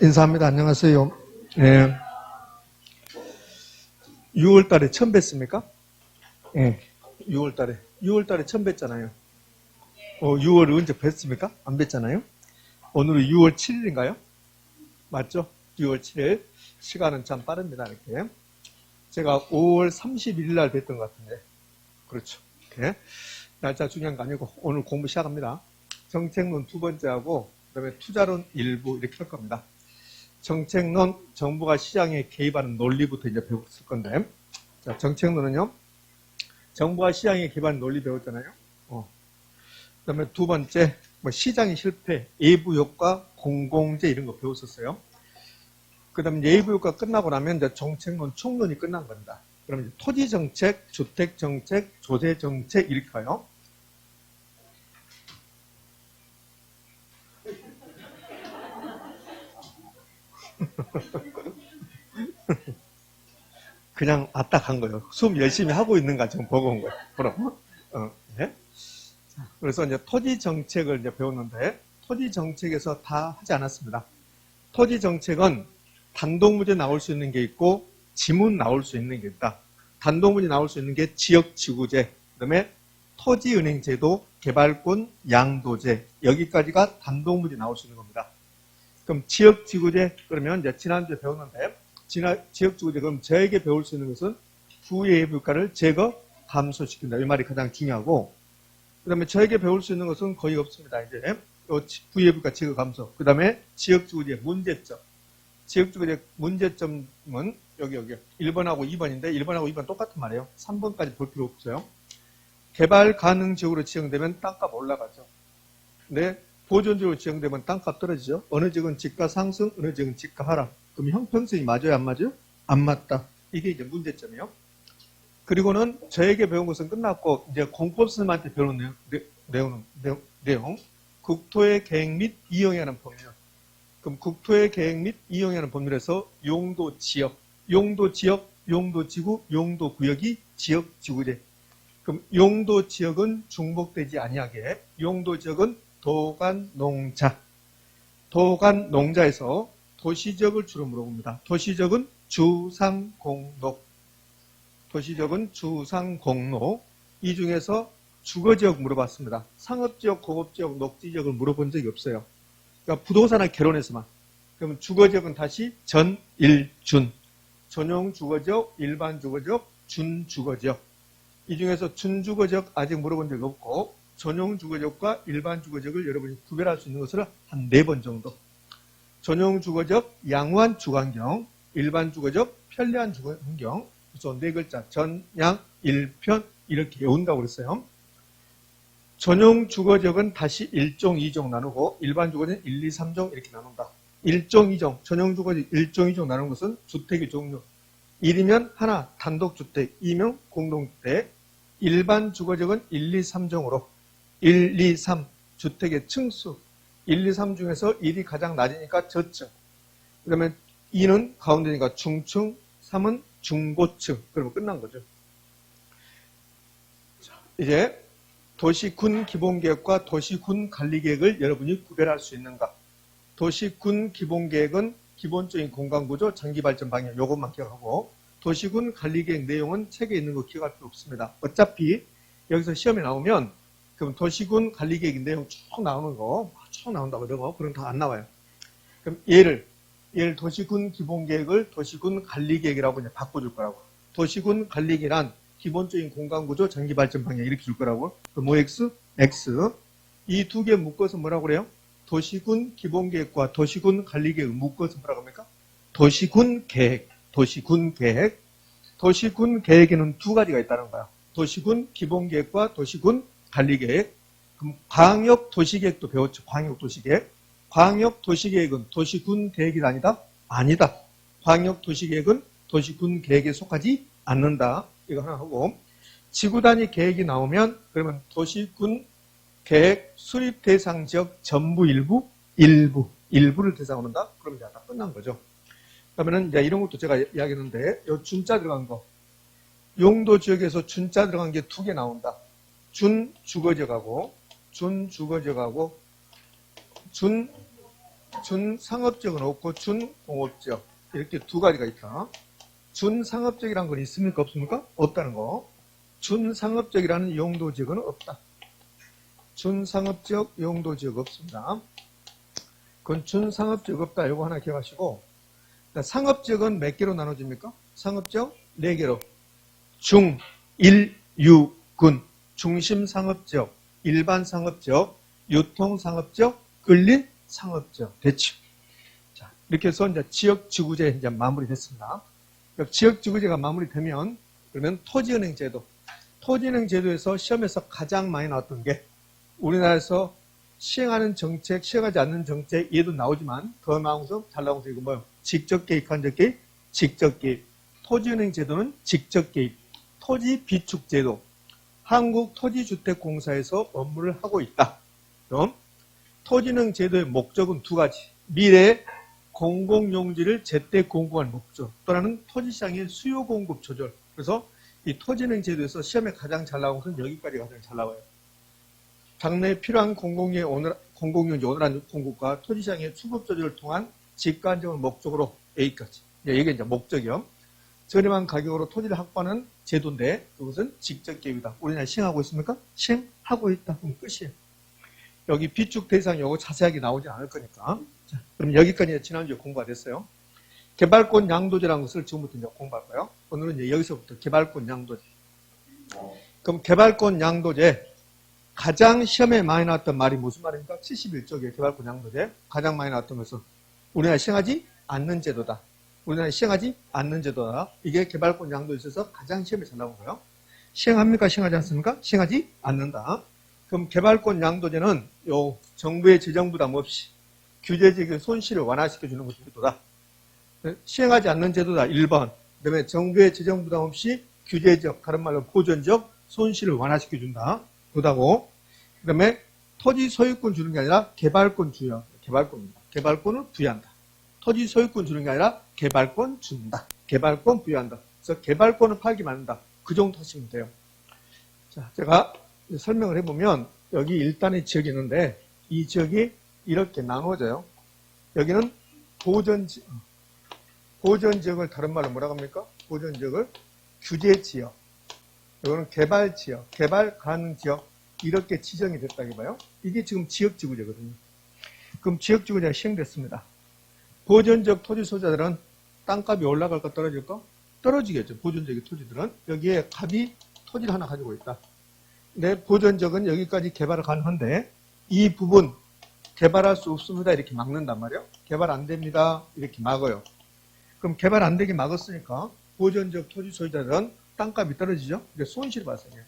인사합니다. 안녕하세요. 예. 6월 달에 처음 뵀습니까? 예. 6월 달에 처음 뵀잖아요. 6월 언제 뵀습니까? 안 뵀잖아요. 오늘은 6월 7일인가요? 맞죠? 6월 7일. 시간은 참 빠릅니다. 이렇게. 제가 5월 31일 날 뵀던 것 같은데. 그렇죠. 이렇게. 날짜 중요한 거 아니고 오늘 공부 시작합니다. 정책론 두 번째하고 그다음에 투자론 일부 이렇게 할 겁니다. 정책론, 정부가 시장에 개입하는 논리부터 이제 배웠을 건데, 자, 정책론은요, 정부가 시장에 개입하는 논리 배웠잖아요. 그 다음에 두 번째, 시장의 실패, 예부 효과, 공공재 이런 거 배웠었어요. 그 다음에 예부 효과 끝나고 나면 이제 정책론 총론이 끝난 겁니다. 그러면 이제 토지 정책, 주택 정책, 조세 정책 이렇게 가요. 그냥 왔다 간 거예요. 수업 열심히 하고 있는가 좀 보고 온 거예요. 그럼. 네. 그래서 이제 토지 정책을 이제 배웠는데, 토지 정책에서 다 하지 않았습니다. 토지 정책은 단독문제 나올 수 있는 게 있고, 지문 나올 수 있는 게 있다. 단독문제 나올 수 있는 게 지역지구제, 그 다음에 토지은행제도, 개발권, 양도제, 여기까지가 단독문제 나올 수 있는 겁니다. 그럼 지역지구제, 그러면 이제 지난주에 배웠는데, 지역지구제, 그럼 저에게 배울 수 있는 것은 부예부가를 제거, 감소시킨다. 이 말이 가장 중요하고, 그 다음에 저에게 배울 수 있는 것은 거의 없습니다. 이제 부예부가 제거, 감소. 그 다음에 지역지구제 문제점. 지역지구제 문제점은 여기 1번하고 2번인데 1번하고 2번 똑같은 말이에요. 3번까지 볼 필요 없어요. 개발 가능 지역으로 지정되면 땅값 올라가죠. 근데 보존지역으로 지정되면 땅값 떨어지죠. 어느 지역은 집가 상승, 어느 지역은 집가 하락. 그럼 형평성이 맞아요, 안 맞아요? 안 맞다. 이게 이제 문제점이에요. 그리고는 저에게 배운 것은 끝났고 이제 공법선생님한테 배우는 내용. 국토의 계획 및 이용에 관한 법률. 그럼 국토의 계획 및 이용에 관한 법률에서 용도 지역, 용도 지구, 용도 구역이 지역 지구제. 그럼 용도 지역은 중복되지 아니하게 용도 지역은 도간 농자. 도간 농자에서 도시지역을 주로 물어봅니다. 도시지역은 주상공록. 도시지역은 주상공록. 이 중에서 주거지역 물어봤습니다. 상업지역, 공업지역, 녹지지역을 물어본 적이 없어요. 그러니까 부동산을 개론해서만. 그러면 주거지역은 다시 전, 일, 준. 전용 주거지역, 일반 주거지역, 준주거지역. 이 중에서 준주거지역 아직 물어본 적이 없고 전용 주거지역과 일반 주거지역을 여러분이 구별할 수 있는 것을 한 4번 정도. 전용 주거지역 양호한 주거환경, 일반 주거지역 편리한 주거환경. 그래서 4글자 전, 양, 일편 이렇게 외운다고 그랬어요. 전용 주거지역은 다시 1종, 2종 나누고 일반 주거지역은 1, 2, 3종 이렇게 나눈다. 1종, 2종, 전용 주거지역 1종, 2종 나누는 것은 주택의 종류. 1이면 하나, 단독주택, 2면 공동주택. 일반 주거지역은 1, 2, 3종으로 1, 2, 3 주택의 층수. 1, 2, 3 중에서 1이 가장 낮으니까 저층. 그 다음에 2는 가운데니까 중층, 3은 중고층. 그러면 끝난 거죠. 자, 이제 도시군 기본계획과 도시군 관리계획을 여러분이 구별할 수 있는가? 도시군 기본계획은 기본적인 공간구조, 장기발전 방향 요것만 기억하고 도시군 관리계획 내용은 책에 있는 거 기억할 필요 없습니다. 어차피 여기서 시험에 나오면 그럼 도시군 관리계획 내용 쭉 나오는 거 쭉 나온다고 그러고 그럼 다 안 나와요. 그럼 얘를 도시군 기본계획을 도시군 관리계획이라고 이제 바꿔줄 거라고. 도시군 관리계획이란 기본적인 공간구조, 장기발전 방향 이렇게 줄 거라고. 그럼 OX, X 이 두 개 묶어서 뭐라고 그래요? 도시군 기본계획과 도시군 관리계획 묶어서 뭐라고 합니까? 도시군 계획. 도시군 계획에는 두 가지가 있다는 거야. 도시군 기본계획과 도시군 관리계획. 그럼 광역도시계획도 배웠죠. 광역도시계획. 광역도시계획은 도시군 계획이 아니다? 아니다. 광역도시계획은 도시군 계획에 속하지 않는다. 이거 하나 하고 지구단위 계획이 나오면 그러면 도시군 계획 수립 대상 지역 전부 일부를 대상으로 한다? 그럼 이제 다 끝난 거죠. 그러면은 이제 이런 것도 제가 이야기했는데 요 준자 들어간 거 용도 지역에서 준자 들어간 게 2개 나온다. 준주거지역하고 준 준상업지역은 없고 준공업지역 이렇게 두 가지가 있다. 준상업지역이란 건 있습니까? 없습니까? 없다는 거. 준상업지역이라는 용도지역은 없다. 준상업지역, 용도지역 없습니다. 그건 준상업지역 없다. 이거 하나 기억하시고, 상업지역은 몇 개로 나눠집니까? 상업지역 4개로. 중, 일, 유, 군. 중심상업지역, 일반상업지역, 유통상업지역, 근린상업지역. 됐죠? 자, 이렇게 해서 이제 지역지구제 이제 마무리됐습니다. 지역지구제가 마무리되면, 그러면 토지은행제도. 토지은행제도에서 시험에서 가장 많이 나왔던 게 우리나라에서 시행하는 정책, 시행하지 않는 정책, 얘도 나오지만 더 나오면서 잘 나오면서 이거 뭐예요? 직접 개입, 간접 개입, 직접 개입. 토지은행 제도는 직접 개입. 토지 비축 제도. 한국토지주택공사에서 업무를 하고 있다. 그럼 토지은행 제도의 목적은 두 가지. 미래의 공공용지를 제때 공급할 목적. 또는 토지시장의 수요 공급 조절. 그래서 이 토지은행 제도에서 시험에 가장 잘 나온 것은 여기까지 가장 잘 나와요. 장래에 필요한 공공용지 온화한 공급과 토지시장의 수급 조절을 통한 집가 안정을 목적으로 A까지. 이게 이제 목적이요. 저렴한 가격으로 토지를 확보하는 제도인데 그것은 직접 개입이다. 우리나라 시행하고 있습니까? 시행하고 있다. 그럼 끝이에요. 여기 비축 대상 요거 자세하게 나오지 않을 거니까. 자, 그럼 여기까지 지난주에 공부가 됐어요. 개발권 양도제라는 것을 지금부터 이제 공부할 거예요. 오늘은 이제 여기서부터 개발권 양도제. 그럼 개발권 양도제 가장 시험에 많이 나왔던 말이 무슨 말입니까? 71쪽에 개발권 양도제 가장 많이 나왔던 것은 우리나라 시행하지 않는 제도다. 우리나라 시행하지 않는 제도다. 이게 개발권 양도에 있어서 가장 시험에 잘 나온 거예요. 시행합니까? 시행하지 않습니까? 시행하지 않는다. 그럼 개발권 양도제는 요 정부의 재정 부담 없이 규제지역의 손실을 완화시켜주는 것이 제도다. 시행하지 않는 제도다. 1번. 그 다음에 정부의 재정 부담 없이 규제지역, 다른 말로 보전지역 손실을 완화시켜준다. 보다고. 그 다음에 토지 소유권 주는 게 아니라 개발권 주요. 개발권입니다. 개발권을 부여한다. 토지 소유권 주는 게 아니라 개발권 준다. 개발권 부여한다. 그래서 개발권을 팔기 만든다. 그 정도 하시면 돼요. 자, 제가 설명을 해보면 여기 1단의 지역이 있는데 이 지역이 이렇게 나눠져요. 여기는 보전지역을 다른 말로 뭐라고 합니까? 보전지역을 규제지역. 이거는 개발지역, 개발 가능 지역 이렇게 지정이 됐다고 봐요. 이게 지금 지역지구제거든요. 그럼 지역지구제가 시행됐습니다. 보전지역 토지 소유자들은 땅값이 올라갈까 떨어질까? 떨어지겠죠. 보전지역의 토지들은 여기에 갑이 토지를 하나 가지고 있다. 근데 보전지역은 여기까지 개발을 가능한데 이 부분 개발할 수 없습니다. 이렇게 막는단 말이에요. 개발 안 됩니다. 이렇게 막아요. 그럼 개발 안 되게 막았으니까 보전지역 토지 소유자들은 땅값이 떨어지죠. 이제 손실이 발생해요.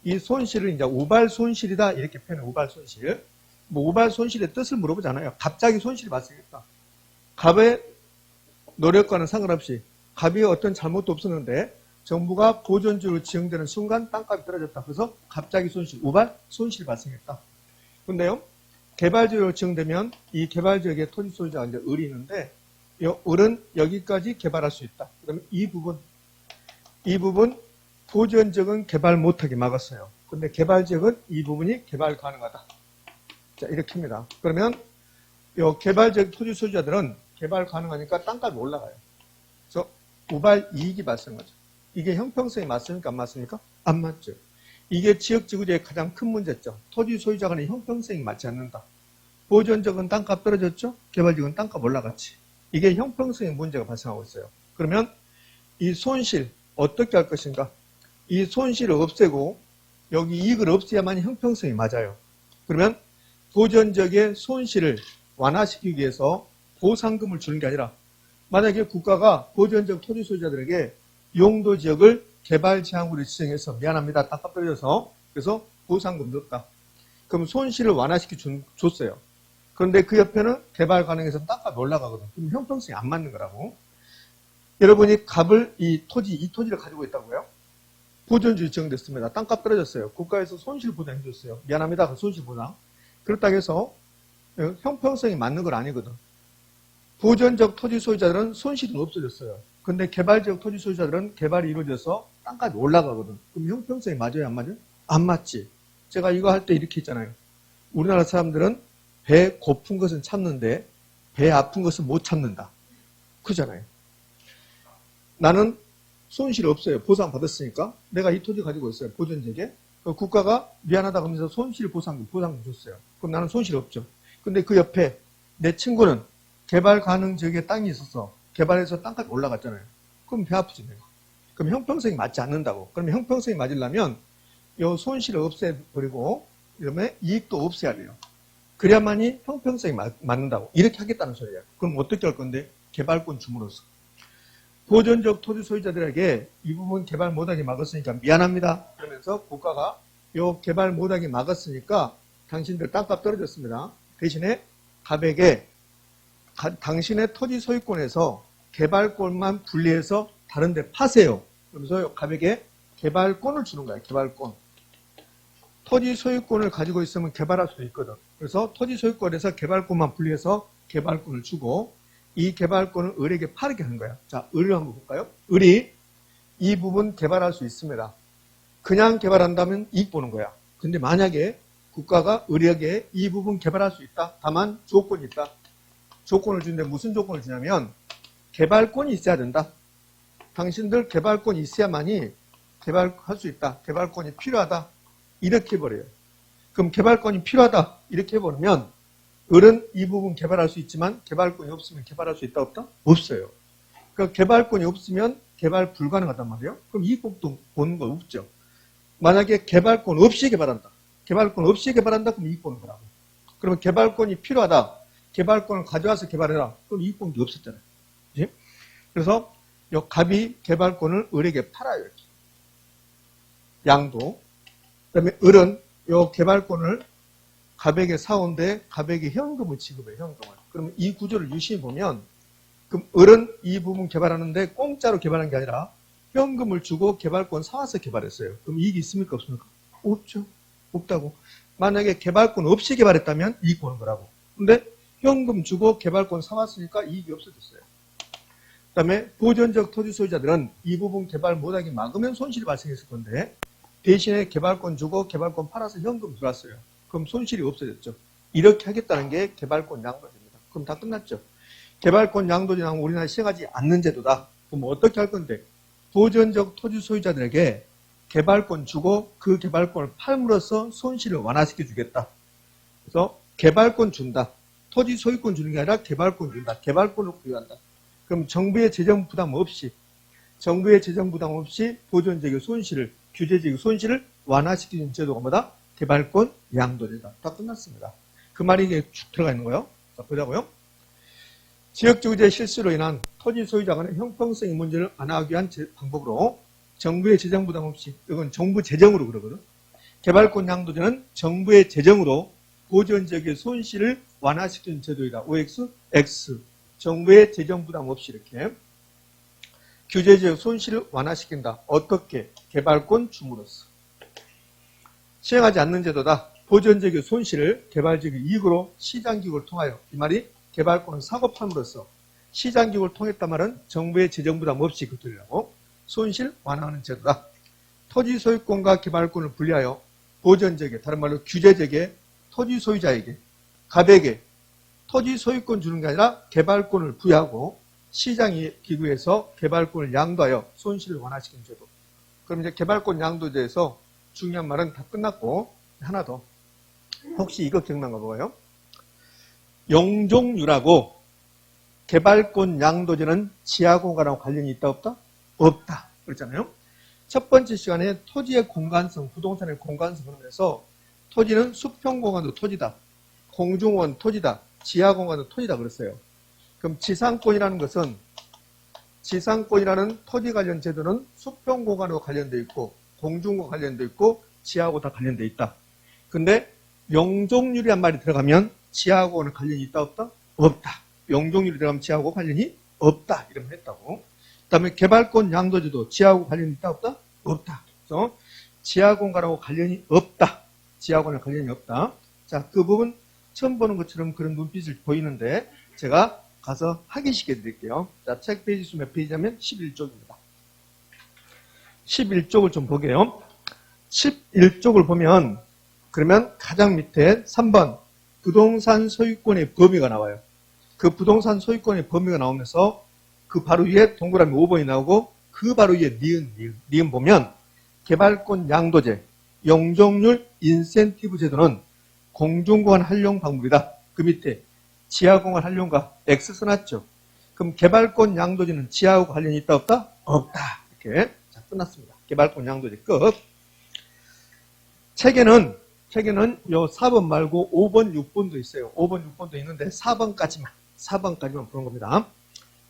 이 손실을 이제 우발 손실이다 이렇게 표현해요. 우발 손실. 뭐 우발 손실의 뜻을 물어보잖아요. 갑자기 손실이 발생했다. 갑의 노력과는 상관없이 갑이 어떤 잘못도 없었는데 정부가 보전지역으로 지정되는 순간 땅값이 떨어졌다. 그래서 갑자기 손실, 우발 손실이 발생했다. 근데요, 개발지역으로 지정되면 이 개발지역의 토지 소유자가 이제 을이 있는데 이 을은 여기까지 개발할 수 있다. 그러면 이 부분 보전지역은 개발 못하게 막았어요. 근데 개발지역은 이 부분이 개발 가능하다. 자, 이렇게입니다. 그러면 이 개발지역 토지 소유자들은 개발 가능하니까 땅값이 올라가요. 그래서 우발 이익이 발생하죠. 이게 형평성이 맞습니까? 안 맞습니까? 안 맞죠. 이게 지역지구제의 가장 큰 문제점. 토지 소유자 간의 형평성이 맞지 않는다. 보전지역은 땅값 떨어졌죠? 개발지역은 땅값 올라갔지. 이게 형평성의 문제가 발생하고 있어요. 그러면 이 손실 어떻게 할 것인가? 이 손실을 없애고 여기 이익을 없애야만 형평성이 맞아요. 그러면 보전지역의 손실을 완화시키기 위해서 보상금을 주는 게 아니라 만약에 국가가 보전지역 토지 소유자들에게 용도지역을 개발지향으로 지정해서 미안합니다. 땅값 떨어져서 그래서 보상금 줬다. 그럼 손실을 완화시켜 줬어요. 그런데 그 옆에는 개발 가능해서 땅값이 올라가거든. 그럼 형평성이 안 맞는 거라고. 여러분이 값을 이 토지를 가지고 있다고요? 보전지역 지정됐습니다. 땅값 떨어졌어요. 국가에서 손실 보장해 줬어요. 미안합니다. 그 손실 보장. 그렇다고 해서 형평성이 맞는 건 아니거든. 보전지역 토지 소유자들은 손실은 없어졌어요. 근데 개발지역 토지 소유자들은 개발이 이루어져서 땅값이 올라가거든. 그럼 형평성이 맞아요? 안 맞아요? 안 맞지. 제가 이거 할 때 이렇게 했잖아요. 우리나라 사람들은 배 고픈 것은 참는데 배 아픈 것을 못 참는다. 그잖아요. 나는 손실이 없어요. 보상 받았으니까. 내가 이 토지 가지고 있어요. 보존재개. 국가가 미안하다 그러면서 손실 보상금 줬어요. 그럼 나는 손실이 없죠. 근데 그 옆에 내 친구는 개발 가능 지역에 땅이 있어서 개발해서 땅값이 올라갔잖아요. 그럼 배 아프지. 그럼 형평성이 맞지 않는다고. 그러면 형평성이 맞으려면 이 손실을 없애버리고 이러면 이익도 없애야 돼요. 그래야만이 형평성이 맞는다고. 이렇게 하겠다는 소리예요. 그럼 어떻게 할 건데? 개발권 줌으로써. 보존적 토지 소유자들에게 이 부분 개발 못하게 막았으니까 미안합니다. 그러면서 국가가 이 개발 못하게 막았으니까 당신들 땅값 떨어졌습니다. 대신에 갑에게 당신의 토지 소유권에서 개발권만 분리해서 다른 데 파세요. 그러면서 갑에게 개발권을 주는 거예요. 개발권. 토지 소유권을 가지고 있으면 개발할 수 있거든. 그래서 토지 소유권에서 개발권만 분리해서 개발권을 주고 이 개발권을 을에게 팔게 하는 거야. 자, 을을 한번 볼까요? 을이 이 부분 개발할 수 있습니다. 그냥 개발한다면 이익 보는 거야. 근데 만약에 국가가 을에게 이 부분 개발할 수 있다. 다만 조건이 있다. 조건을 주는데 무슨 조건을 주냐면 개발권이 있어야 된다. 당신들 개발권이 있어야만이 개발할 수 있다. 개발권이 필요하다. 이렇게 해버려요. 그럼 개발권이 필요하다. 이렇게 해버리면 을은 이 부분 개발할 수 있지만 개발권이 없으면 개발할 수 있다 없다? 없어요. 그러니까 개발권이 없으면 개발 불가능하단 말이에요. 그럼 이익복도 보는 거 없죠. 만약에 개발권 없이 개발한다. 개발권 없이 개발한다. 그럼 이익 보는 거라고. 그러면 개발권이 필요하다. 개발권을 가져와서 개발해라. 그럼 이익 보는 게 없었잖아요. 그치? 그래서 이 갑이 개발권을 을에게 팔아요. 이렇게. 양도. 그다음에 을은 이 개발권을 갑에게 사온데 갑에게 현금을 지급해요. 현금을. 그러면 이 구조를 유심히 보면 그럼 을은 이 부분 개발하는데 공짜로 개발한 게 아니라 현금을 주고 개발권 사와서 개발했어요. 그럼 이익이 있습니까? 없습니까? 없죠. 없다고. 만약에 개발권 없이 개발했다면 이익 보는 거라고. 근데 현금 주고 개발권 사왔으니까 이익이 없어졌어요. 그 다음에 보존적 토지 소유자들은 이 부분 개발 못하게 막으면 손실이 발생했을 건데 대신에 개발권 주고 개발권 팔아서 현금 들어왔어요. 그럼 손실이 없어졌죠. 이렇게 하겠다는 게 개발권 양도제입니다. 그럼 다 끝났죠. 개발권 양도제는 우리나라에 시행하지 않는 제도다. 그럼 어떻게 할 건데? 보존적 토지 소유자들에게 개발권 주고 그 개발권을 팔므로써 손실을 완화시켜 주겠다. 그래서 개발권 준다. 토지 소유권 주는 게 아니라 개발권 준다. 개발권을 부여한다. 그럼 정부의 재정 부담 없이 보존적의 손실을, 규제적인 손실을 완화시키는 제도가 뭐다? 개발권 양도제다. 다 끝났습니다. 그 말이 이게 쭉 들어가 있는 거예요. 자, 보자고요. 지역주거제 실수로 인한 토지 소유자 간의 형평성의 문제를 완화하기 위한 방법으로 정부의 재정 부담 없이, 이건 정부 재정으로 그러거든. 개발권 양도제는 정부의 재정으로 보존적의 손실을 완화시키는 제도이다. OX, X. 정부의 재정 부담 없이 이렇게 규제적 손실을 완화시킨다. 어떻게? 개발권 줌으로써. 시행하지 않는 제도다. 보존적의 손실을 개발적의 이익으로 시장기구를 통하여, 이 말이 개발권을 사고팔므로써 시장기구를 통했단 말은 정부의 재정 부담 없이 그들이라고 손실 완화하는 제도다. 토지 소유권과 개발권을 분리하여 보존적의, 다른 말로 규제적의 토지 소유자에게, 갑에게 토지 소유권 주는 게 아니라 개발권을 부여하고 시장기구에서 개발권을 양도하여 손실을 완화시키는 제도. 그럼 이제 개발권 양도제에서 중요한 말은 다 끝났고 하나 더. 혹시 이거 기억난가 봐요. 용적률하고 개발권 양도제는 지하공간하고 관련이 있다 없다? 없다. 그랬잖아요. 첫 번째 시간에 토지의 공간성, 부동산의 공간성을 하면서 토지는 수평공간도 토지다. 공중원 토지다. 지하공간도 토지다 그랬어요. 그럼 지상권이라는 것은, 지상권이라는 토지 관련 제도는 수평공간하고 관련되어 있고 공중과 관련되어 있고 지하하고 다 관련되어 있다. 근데 용적률이란 말이 들어가면 지하하고는 관련이 있다 없다? 없다. 용적률이 들어가면 지하하고 관련이 없다. 이러면 했다고. 그 다음에 개발권 양도제도 지하하고 관련이 있다 없다? 없다. 그래서 지하공간하고 관련이 없다. 지하공간하고 관련이 없다. 자, 그 부분 처음 보는 것처럼 그런 눈빛을 보이는데 제가 가서 확인시켜 드릴게요. 자, 책 페이지 수 몇 페이지냐면 11쪽입니다. 11쪽을 좀 보게요. 11쪽을 보면 그러면 가장 밑에 3번 부동산 소유권의 범위가 나와요. 그 부동산 소유권의 범위가 나오면서 그 바로 위에 동그라미 5번이 나오고 그 바로 위에 니은 보면 개발권 양도제, 용적률 인센티브 제도는 공중공간 활용 방법이다. 그 밑에 지하공간 활용과 X 써놨죠. 그럼 개발권 양도제는 지하하고 관련이 있다 없다? 없다. 이렇게. 자, 끝났습니다. 개발권 양도제 끝. 책에는 요 4번 말고 5번, 6번도 있어요. 5번, 6번도 있는데 4번까지만 보는 겁니다.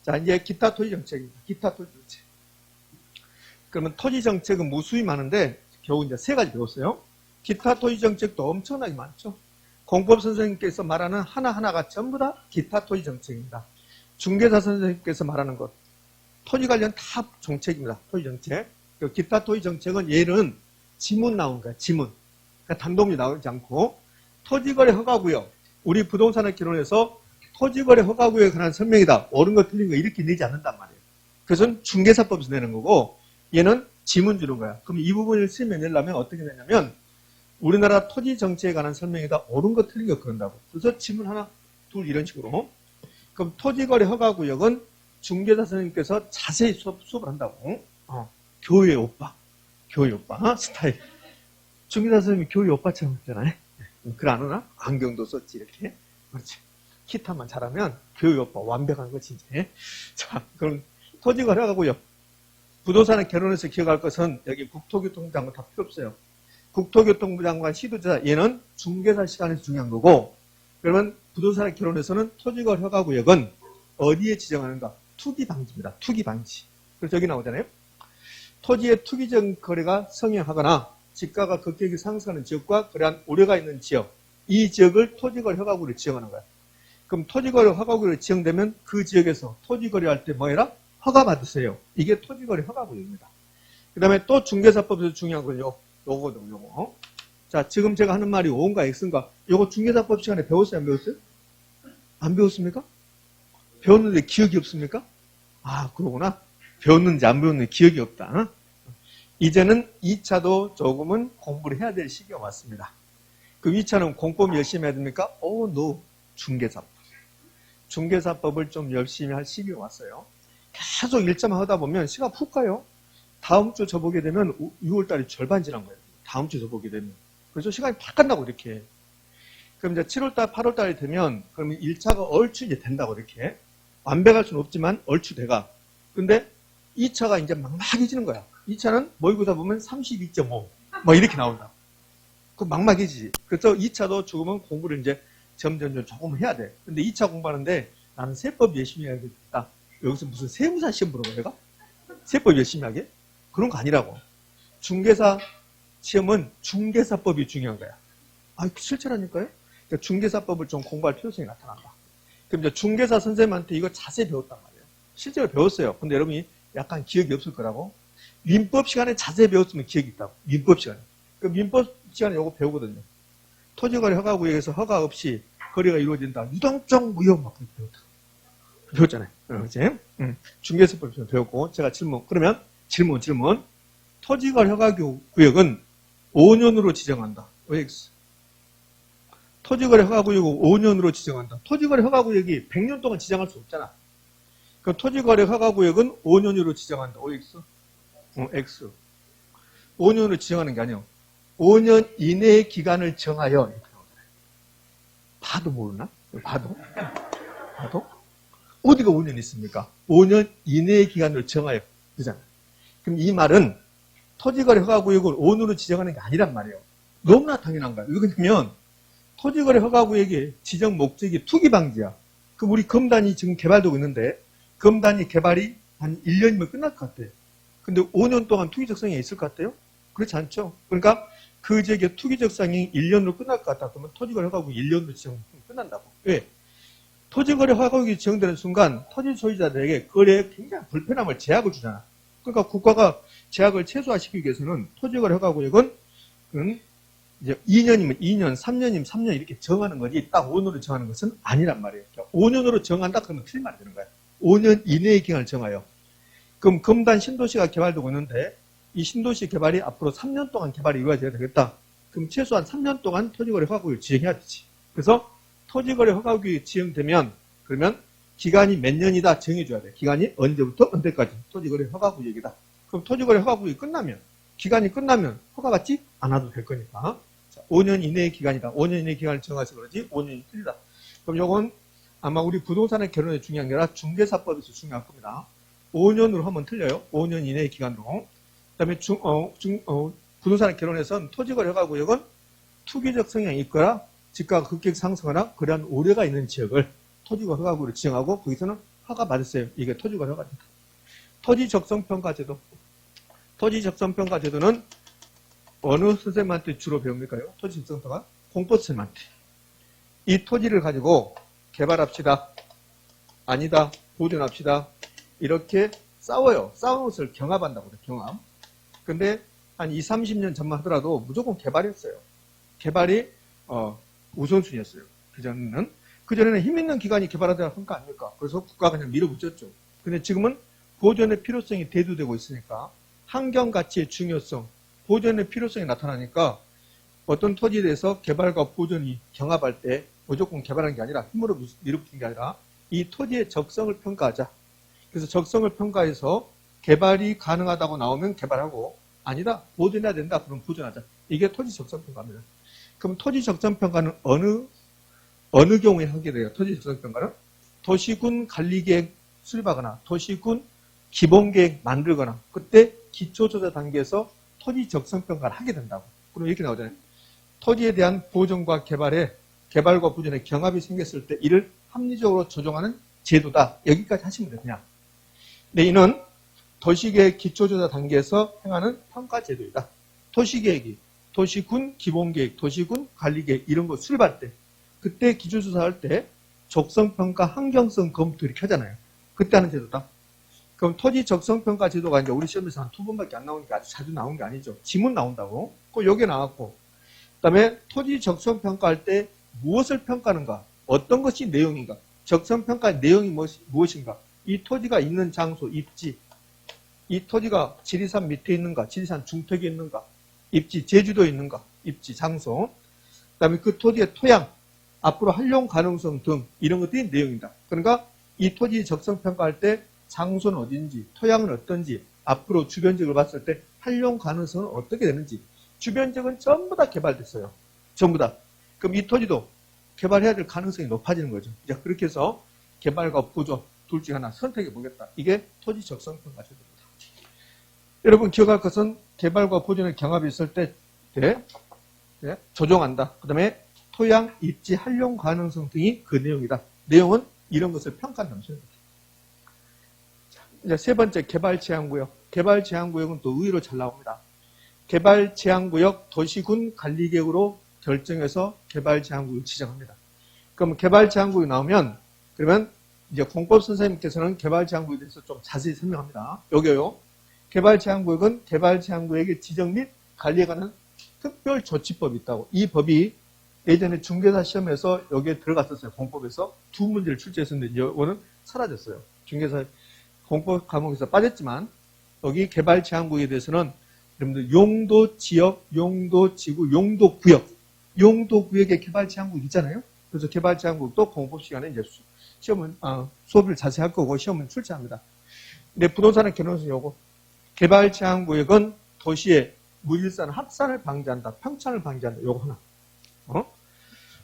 자, 이제 기타 토지 정책입니다. 기타 토지 정책. 그러면 토지 정책은 무수히 많은데 겨우 이제 3가지 배웠어요. 기타 토지 정책도 엄청나게 많죠. 공법 선생님께서 말하는 하나하나가 전부 다 기타 토지 정책입니다. 중개사 선생님께서 말하는 것, 토지 관련 다 정책입니다. 토지 정책. 기타 토지 정책은 얘는 지문 나오는 거야. 지문. 그러니까 단독이 나오지 않고 토지거래 허가구역. 우리 부동산을 결혼해서 토지거래 허가구역에 관한 설명이다. 옳은 거 틀린 거 이렇게 내지 않는단 말이에요. 그래서 중개사법에서 내는 거고 얘는 지문 주는 거야. 그럼 이 부분을 설명내려면 어떻게 되냐면 우리나라 토지 정책에 관한 설명이다. 옳은 거 틀린 거 그런다고. 그래서 지문 하나, 둘 이런 식으로. 그럼 토지거래 허가구역은 중개사 선생님께서 자세히 수업을 한다고. 교회 오빠 스타일. 중개사 선생님이 교회 오빠처럼 했잖아요. 그걸 안 하나? 안경도 썼지 이렇게. 그렇지. 기타만 잘하면 교회 오빠 완벽한 거 진짜. 자, 그럼 토지거래 허가구역. 부동산을 결혼해서 기억할 것은 여기 국토교통부 장관 다 필요 없어요. 국토교통부 장관 시도지사 얘는 중개사 시간에서 중요한 거고 그러면 부동산을 결혼해서는 토지거래 허가구역은 어디에 지정하는가? 투기 방지입니다. 투기 방지. 그래서 여기 나오잖아요. 토지의 투기적 거래가 성행하거나 지가가 급격히 상승하는 지역과 거래한 우려가 있는 지역 이 지역을 토지거래 허가구역으로 지정하는 거야. 그럼 토지거래 허가구역으로 지정되면 그 지역에서 토지거래할 때 뭐 해라? 허가 받으세요. 이게 토지거래 허가구역입니다. 그 다음에 또 중개사법에서 중요한 건 요거. 자, 지금 제가 하는 말이 O인가 X인가? 요거 중개사법 시간에 배웠어요? 안 배웠어요? 안 배웠습니까? 배웠는데 기억이 없습니까? 아, 그러구나. 배웠는지 안 배웠는지 기억이 없다. 이제는 2차도 조금은 공부를 해야 될 시기가 왔습니다. 그 2차는 공법 열심히 해야 됩니까? 노. 중개사법. 중개사법을 좀 열심히 할 시기가 왔어요. 계속 일자만 하다 보면 시간 푹 가요. 다음 주 저 보게 되면 6월달이 절반 지난 거예요. 다음 주 저 보게 되면. 그래서 시간이 팍 간다고 이렇게. 그럼 이제 7월달, 8월달이 되면 그러면 1차가 얼추 이제 된다고 이렇게. 완벽할 수는 없지만 얼추 돼가. 근데 2차가 이제 막막해지는 거야. 2차는 모의고사 보면 32.5. 뭐 이렇게 나온다. 그 막막해지지. 그래서 2차도 조금은 공부를 이제 점점 조금 해야 돼. 근데 2차 공부하는데 나는 세법 열심히 해야겠다. 여기서 무슨 세무사 시험 보는 거야, 내가? 세법 열심히 하게? 그런 거 아니라고. 중개사 시험은 중개사법이 중요한 거야. 실제라니까요? 그러니까 중개사법을 좀 공부할 필요성이 나타난다. 그럼 이제 중개사 선생님한테 이거 자세히 배웠단 말이에요. 실제로 배웠어요. 근데 여러분이 약간 기억이 없을 거라고. 민법 시간에 자세히 배웠으면 기억이 있다고. 민법 시간에. 그 민법 시간에 이거 배우거든요. 토지거래 허가구역에서 허가 없이 거래가 이루어진다. 유동적 무효 막 그렇게 배웠다. 배웠잖아요. 그치? 중개사법 배웠고, 제가 그러면 질문. 토지거래 허가구역은 5년으로 지정한다. OX. 토지거래 허가구역을 5년으로 지정한다. 토지거래 허가구역이 100년 동안 지정할 수 없잖아. 그럼 토지거래 허가구역은 5년으로 지정한다. OX. X. 5년으로 지정하는 게 아니에요. 5년 이내의 기간을 정하여. 이렇게 나오잖아요. 봐도 모르나? 봐도? 어디가 5년 있습니까? 5년 이내의 기간을 정하여. 그잖아요. 그럼 이 말은 토지거래 허가구역을 5년으로 지정하는 게 아니란 말이에요. 너무나 당연한 거예요. 왜냐면 토지거래 허가구역의 지정 목적이 투기방지야. 그럼 우리 검단이 지금 개발되고 있는데 검단이 개발이 한 1년이면 끝날 것 같아요. 근데 5년 동안 투기적성이 있을 것 같아요? 그렇지 않죠? 그러니까 그 지역의 투기적성이 1년으로 끝날 것 같다. 그러면 토지거래 허가구역 1년으로 지정하면 끝난다고. 왜? 토지거래 허가구역이 지정되는 순간 토지 소유자들에게 거래에 굉장히 불편함을 제약을 주잖아. 그러니까 국가가 제약을 최소화시키기 위해서는 토지거래 허가구역은 이제 2년이면 2년, 3년이면 3년 이렇게 정하는 거지 딱 5년으로 정하는 것은 아니란 말이에요. 5년으로 정한다 그러면 틀린 말이 되는 거예요. 5년 이내의 기간을 정하여. 그럼 검단 신도시가 개발되고 있는데 이 신도시 개발이 앞으로 3년 동안 개발이 이루어져야 되겠다. 그럼 최소한 3년 동안 토지거래 허가구역을 지정해야 되지. 그래서 토지거래 허가구역이 지정되면 그러면 기간이 몇 년이다 정해줘야 돼. 기간이 언제부터 언제까지. 토지거래 허가구역이다. 그럼 토지거래 허가구역이 끝나면, 기간이 끝나면 허가 받지 않아도 될 거니까. 자, 5년 이내의 기간이다. 5년 이내의 기간을 정해서 그러지 5년이 틀리다. 그럼 요건 아마 우리 부동산의 결론에 중요한 게 아니라 중개사법에서 중요한 겁니다. 5년으로 하면 틀려요. 5년 이내의 기간으로. 그 다음에 부동산의 결론에서는 토지거래 허가구역은 투기적 성향이 있거나 집가가 급격히 상승하거나 그러한 우려가 있는 지역을 토지거래 허가구역으로 지정하고 거기서는 허가 받았어요. 이게 토지거래 허가입니다. 토지적성평가제도. 토지적성평가제도는 어느 선생님한테 주로 배웁니까요? 토지적성평가? 공법 선생님한테. 이 토지를 가지고 개발합시다. 아니다. 보존합시다. 이렇게 싸워요. 싸우는 것을 경합한다고 그래요. 경합. 근데 한 20, 30년 전만 하더라도 무조건 개발이었어요. 개발이 우선순위였어요. 그전에는 힘 있는 기관이 개발하다가 한 거 아닙니까? 그래서 국가가 그냥 밀어붙였죠. 근데 지금은 보존의 필요성이 대두되고 있으니까 환경가치의 중요성, 보존의 필요성이 나타나니까 어떤 토지에 대해서 개발과 보존이 경합할 때 무조건 개발하는 게 아니라 힘으로 밀어붙이는 게 아니라 이 토지의 적성을 평가하자. 그래서 적성을 평가해서 개발이 가능하다고 나오면 개발하고 아니다. 보존해야 된다. 그럼 보존하자. 이게 토지 적성 평가입니다. 그럼 토지 적성 평가는 어느 경우에 하게 돼요? 토지 적성 평가는 도시군 관리계획 수립하거나 도시군 기본계획 만들거나 그때 기초조사 단계에서 토지 적성 평가를 하게 된다고. 그럼 이렇게 나오잖아요. 토지에 대한 보존과 개발과 보존의 경합이 생겼을 때 이를 합리적으로 조정하는 제도다. 여기까지 하시면 돼요. 그냥. 네, 이는 도시계획 기초조사 단계에서 행하는 평가제도이다. 도시계획이 도시군 기본계획, 도시군 관리계획 이런 거 수립할 때 그때 기초조사할 때 적성평가, 환경성 검토 이렇게 하잖아요. 그때 하는 제도다. 그럼 토지 적성평가 제도가 이제 우리 시험에서 한 2번밖에 안 나오니까 아주 자주 나온 게 아니죠. 지문 나온다고. 그 여기에 나왔고. 그 다음에 토지 적성평가할 때 무엇을 평가하는가? 어떤 것이 내용인가? 적성평가의 내용이 무엇인가? 이 토지가 있는 장소, 입지. 이 토지가 지리산 밑에 있는가? 지리산 중턱에 있는가? 입지, 제주도에 있는가? 입지, 장소. 그 다음에 그 토지의 토양, 앞으로 활용 가능성 등 이런 것들이 내용이다. 그러니까 이 토지 적성평가할 때 장소는 어딘지, 토양은 어떤지, 앞으로 주변적으로 봤을 때 활용 가능성은 어떻게 되는지, 주변적은 전부 다 개발됐어요. 전부 다. 그럼 이 토지도 개발해야 될 가능성이 높아지는 거죠. 자, 그렇게 해서 개발과 보존 둘 중에 하나 선택해 보겠다. 이게 토지 적성평가 제도입니다. 여러분 기억할 것은 개발과 보존의 경합이 있을 때 조정한다. 그 다음에 토양, 입지, 활용 가능성 등이 그 내용이다. 내용은 이런 것을 평가한다는 것입니다. 이제 세 번째 개발 제한구역. 개발 제한구역은 또 의외로 잘 나옵니다. 개발 제한구역 도시군 관리계획으로 결정해서 개발 제한구역 지정합니다. 그럼 개발 제한구역 나오면 그러면 이제 공법 선생님께서는 개발 제한구역에 대해서 좀 자세히 설명합니다. 여기요. 개발 제한구역은 개발 제한구역의 지정 및 관리에 관한 특별 조치법이 있다고. 이 법이 예전에 중개사 시험에서 여기에 들어갔었어요. 공법에서 두 문제를 출제했었는데 이거는 사라졌어요. 중개사 공법 과목에서 빠졌지만 여기 개발 제한구역에 대해서는 여러분들 용도 지역, 용도 지구, 용도 구역, 용도 구역의 개발 제한구역 있잖아요. 그래서 개발 제한구역도 공법 시간에 이제 수업을 자세히 할 거고 시험은 출제합니다. 근데 부동산의 결론은 요거. 개발 제한구역은 도시의 무질서한 확산을 방지한다. 평창을 방지한다. 요거 하나.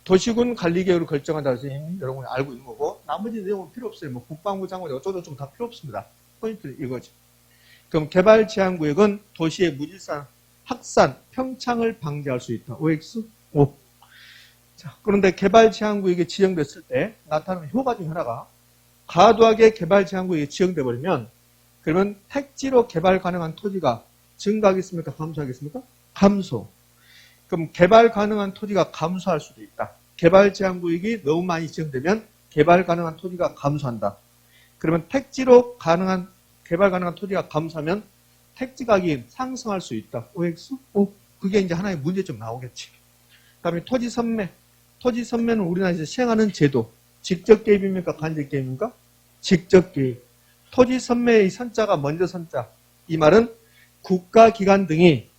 도시군 관리계획으로 결정한다 해서 이미 여러분이 알고 있는 거고 나머지 내용은 필요 없어요. 뭐 국방부 장관 어쩌고저쩌고 다 필요 없습니다. 포인트는 이거죠. 그럼 개발 제한구역은 도시의 무질서한 확산, 평창을 방지할 수 있다. OX? O. 자, 그런데 개발 제한구역이 지정됐을 때 나타나는 효과 중 하나가 과도하게 개발 제한구역이 지정돼 버리면 그러면 택지로 개발 가능한 토지가 증가하겠습니까? 감소하겠습니까? 감소. 그럼 개발 가능한 토지가 감소할 수도 있다. 개발 제한구역이 너무 많이 지정되면 개발 가능한 토지가 감소한다. 그러면 택지로 개발 가능한 토지가 감소하면 택지 가격이 상승할 수 있다. OX? O. 그게 이제 하나의 문제점 나오겠지. 그 다음에 토지 선매. 토지 선매는 우리나라에서 시행하는 제도. 직접 개입입니까? 간접 개입입니까? 직접 개입. 토지 선매의 선자가 먼저 선자. 이 말은 국가기관 등이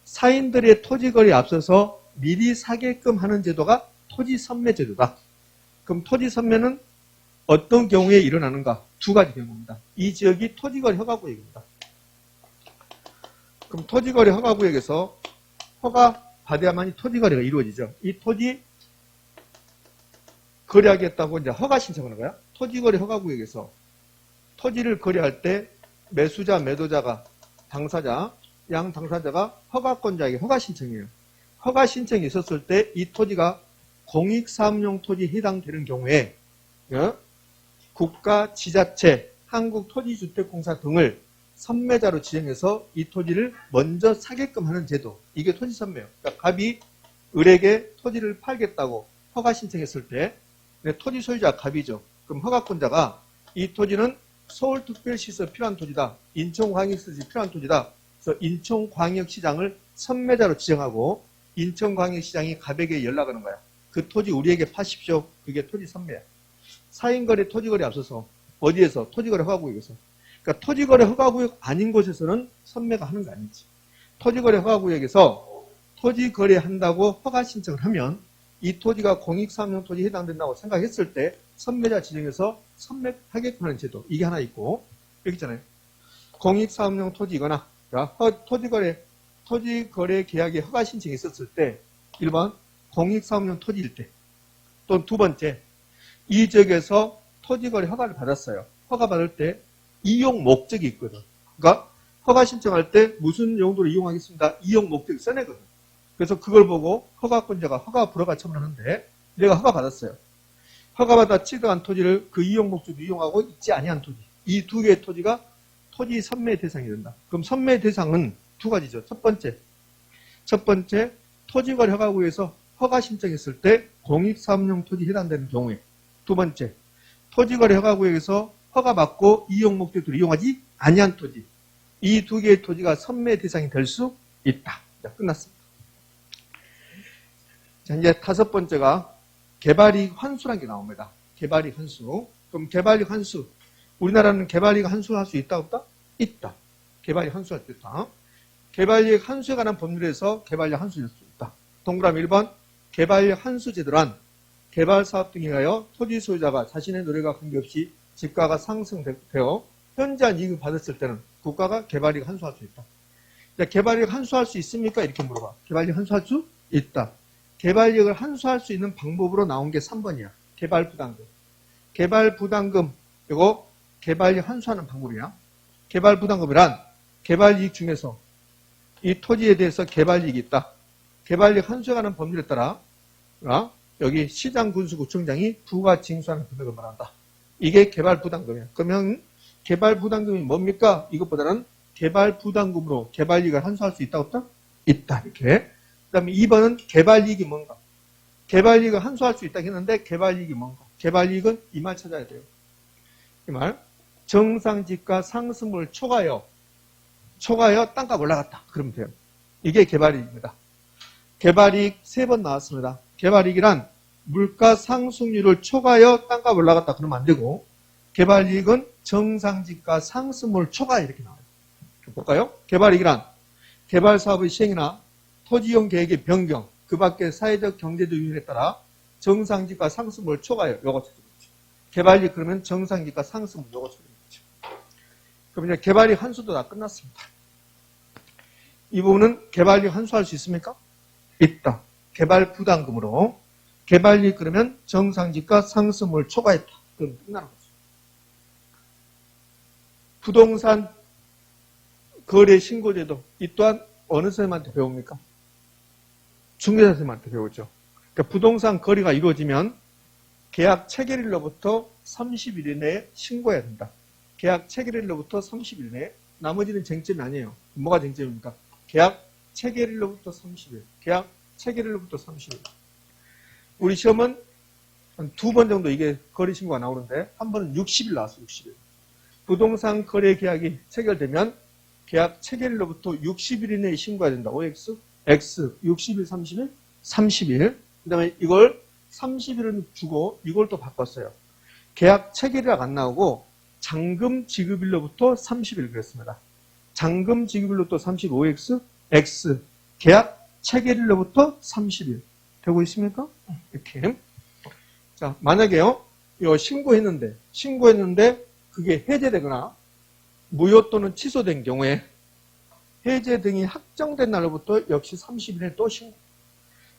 사인들의 토지거래에 앞서서 미리 사게끔 하는 제도가 토지 선매 제도다. 그럼 토지 선매는 어떤 경우에 일어나는가? 두 가지 경우입니다. 이 지역이 토지거래 허가구역입니다. 그럼 토지거래 허가구역에서 허가 받아야만이 토지거래가 이루어지죠. 이 토지 거래하겠다고 이제 허가 신청하는 거야. 토지거래 허가구역에서 토지를 거래할 때 매수자, 매도자가 당사자, 양 당사자가 허가권자에게 허가 신청이에요. 허가 신청이 있었을 때 이 토지가 공익사업용 토지에 해당되는 경우에 국가, 지자체, 한국토지주택공사 등을 선매자로 지정해서 이 토지를 먼저 사게끔 하는 제도. 이게 토지 선매예요. 그러니까 갑이 을에게 토지를 팔겠다고 허가 신청했을 때 토지 소유자가 갑이죠. 그럼 허가권자가 이 토지는 서울특별시에서 필요한 토지다. 인천광역시에서 필요한 토지다. 그래서 인천광역시장을 선매자로 지정하고 인천광역시장이 갑에게 연락하는 거야. 그 토지 우리에게 파십시오. 그게 토지 선매야. 사인거래, 토지거래 앞서서 어디에서? 토지거래 허가구역에서. 그러니까 토지거래 허가구역 아닌 곳에서는 선매가 하는 거 아니지. 토지거래 허가구역에서 토지거래한다고 허가 신청을 하면 이 토지가 공익사업용 토지에 해당된다고 생각했을 때 선매자 지정해서 선매하게끔 하는 제도. 이게 하나 있고 여기 있잖아요. 공익사업용 토지이거나 토지거래 계약에 허가 신청이 있었을 때 1번 공익사업용 토지일 때 또는 두 번째 이 지역에서 토지거래 허가를 받았어요. 허가 받을 때 이용 목적이 있거든. 그러니까 허가 신청할 때 무슨 용도로 이용하겠습니다. 이용 목적이 써내거든. 그래서 그걸 보고 허가권자가 허가 불허가 처분하는데 내가 허가 받았어요. 허가받아 취득한 토지를 그 이용 목적으로 이용하고 있지 아니한 토지. 이 두 개의 토지가 토지 선매 대상이 된다. 그럼 선매 대상은 두 가지죠. 첫 번째 토지거래 허가구에서 허가 신청했을 때 공익사업용 토지에 해당되는 경우에 두 번째 토지거래 허가구역에서 허가받고 이용 목적으로 이용하지 아니한 토지. 이 두 개의 토지가 선매 대상이 될 수 있다. 자, 끝났습니다. 자, 이제 다섯 번째가 개발이익 환수라는 게 나옵니다. 개발이익 환수. 그럼 개발이익 환수. 우리나라는 개발이익 환수할 수 있다 없다? 있다. 개발이익 환수할 수 있다. 개발이익 환수에 관한 법률에서 개발이익 환수할 수 있다. 동그라미 1번 개발이익 환수 제도란 개발사업 등에 하여 토지 소유자가 자신의 노력과 관계없이 집가가 상승되어 현저한 이익을 받았을 때는 국가가 개발이익 환수할 수 있다. 개발이익 환수할 수 있습니까? 이렇게 물어봐. 개발이익 환수할 수 있다. 개발이익을 환수할 수 있는 방법으로 나온 게 3번이야. 개발부담금. 개발부담금, 이거 개발이익 환수하는 방법이야. 개발부담금이란 개발이익 중에서 이 토지에 대해서 개발이익이 있다. 개발이익 환수에 관한 법률에 따라 여기 시장군수구청장이 부가 징수하는 금액을 말한다. 이게 개발부담금이야. 그러면 개발부담금이 뭡니까? 이것보다는 개발부담금으로 개발이익을 환수할 수 있다 없다? 있다. 이렇게. 그 다음에 2번은 개발이익이 뭔가? 개발이익을 환수할 수 있다 했는데 개발이익이 뭔가? 개발이익은 이 말 찾아야 돼요. 이 말. 정상지가 상승을 초과하여 땅값 올라갔다. 그러면 돼요. 이게 개발이익입니다. 개발이익 3번 나왔습니다. 개발이익이란 물가 상승률을 초과하여 땅값 올라갔다. 그러면 안 되고 개발이익은 정상지가 상승을 초과하여 이렇게 나와요. 볼까요? 개발이익이란 개발사업의 시행이나 토지이용 계획의 변경, 그 밖에 사회적 경제적 요인에 따라 정상지가 상승을 초과하여 요거 찾아보죠. 개발이익 그러면 정상지가 상승을 요거 찾아보죠. 그럼 이제 개발이익 환수도 다 끝났습니다. 이 부분은 개발이익 환수할 수 있습니까? 있다. 개발 부담금으로 개발이익 그러면 정상지가 상승을 초과했다. 그럼 끝나는 거죠. 부동산 거래 신고제도 이 또한 어느 선생님한테 배웁니까? 중개사 선생님한테 배우죠. 그러니까 부동산 거래가 이루어지면 계약 체결일로부터 30일 이내에 신고해야 된다. 계약 체결일로부터 30일 내에 나머지는 쟁점이 아니에요. 뭐가 쟁점입니까? 계약 체결일로부터 30일. 계약 체결일로부터 30일. 우리 시험은 한 2번 정도 이게 거래 신고가 나오는데 한 번은 60일 나왔어요. 60일. 부동산 거래 계약이 체결되면 계약 체결일로부터 60일 이내에 신고해야 된다. OX, X, 60일, 30일, 30일. 그 다음에 이걸 30일은 주고 이걸 또 바꿨어요. 계약 체결이라고 안 나오고 잔금 지급일로부터 30일 그랬습니다. 잔금 지급일로부터 30일, OX, X. 계약 체결일로부터 30일. 되고 있습니까? 이렇게. 자, 만약에요. 신고했는데 그게 해제되거나 무효 또는 취소된 경우에 해제 등이 확정된 날로부터 역시 30일에 또 신고.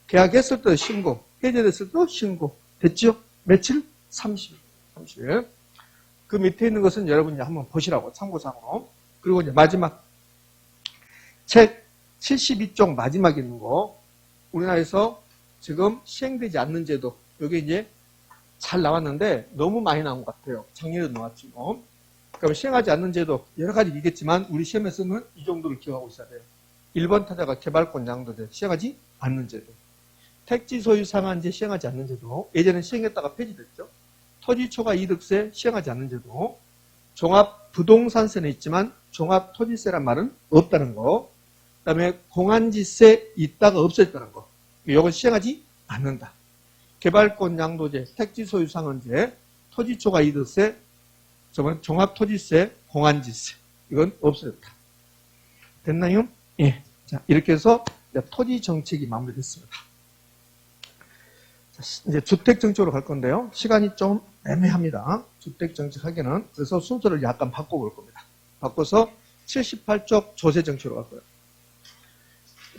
계약했을 때 신고, 해제됐을 때 신고. 됐죠? 며칠? 30일. 30일. 그 밑에 있는 것은 여러분이 한번 보시라고, 참고사항으로. 그리고 이제 마지막, 책 72쪽 마지막에 있는 거, 우리나라에서 지금 시행되지 않는 제도, 여기 이제 잘 나왔는데 너무 많이 나온 것 같아요. 작년에도 나왔지만. 그럼 시행하지 않는 제도, 여러 가지 있겠지만, 우리 시험에서는 이 정도를 기억하고 있어야 돼요. 1번 타자가 개발권 양도제, 시행하지 않는 제도. 택지 소유 상한제 시행하지 않는 제도, 예전에 시행했다가 폐지됐죠. 토지 초과 이득세 시행하지 않는 제도, 종합 부동산세는 있지만 종합 토지세란 말은 없다는 거, 그 다음에 공안지세 있다가 없어졌다는 거, 이건 시행하지 않는다. 개발권 양도제, 택지 소유 상한제, 토지 초과 이득세, 종합 토지세, 공안지세, 이건 없어졌다. 됐나요? 예. 자, 이렇게 해서 토지 정책이 마무리됐습니다. 이제 주택정책으로 갈 건데요. 시간이 좀 애매합니다. 주택정책 하기는. 그래서 순서를 약간 바꿔볼 겁니다. 바꿔서 78쪽 조세정책으로 갈 거예요.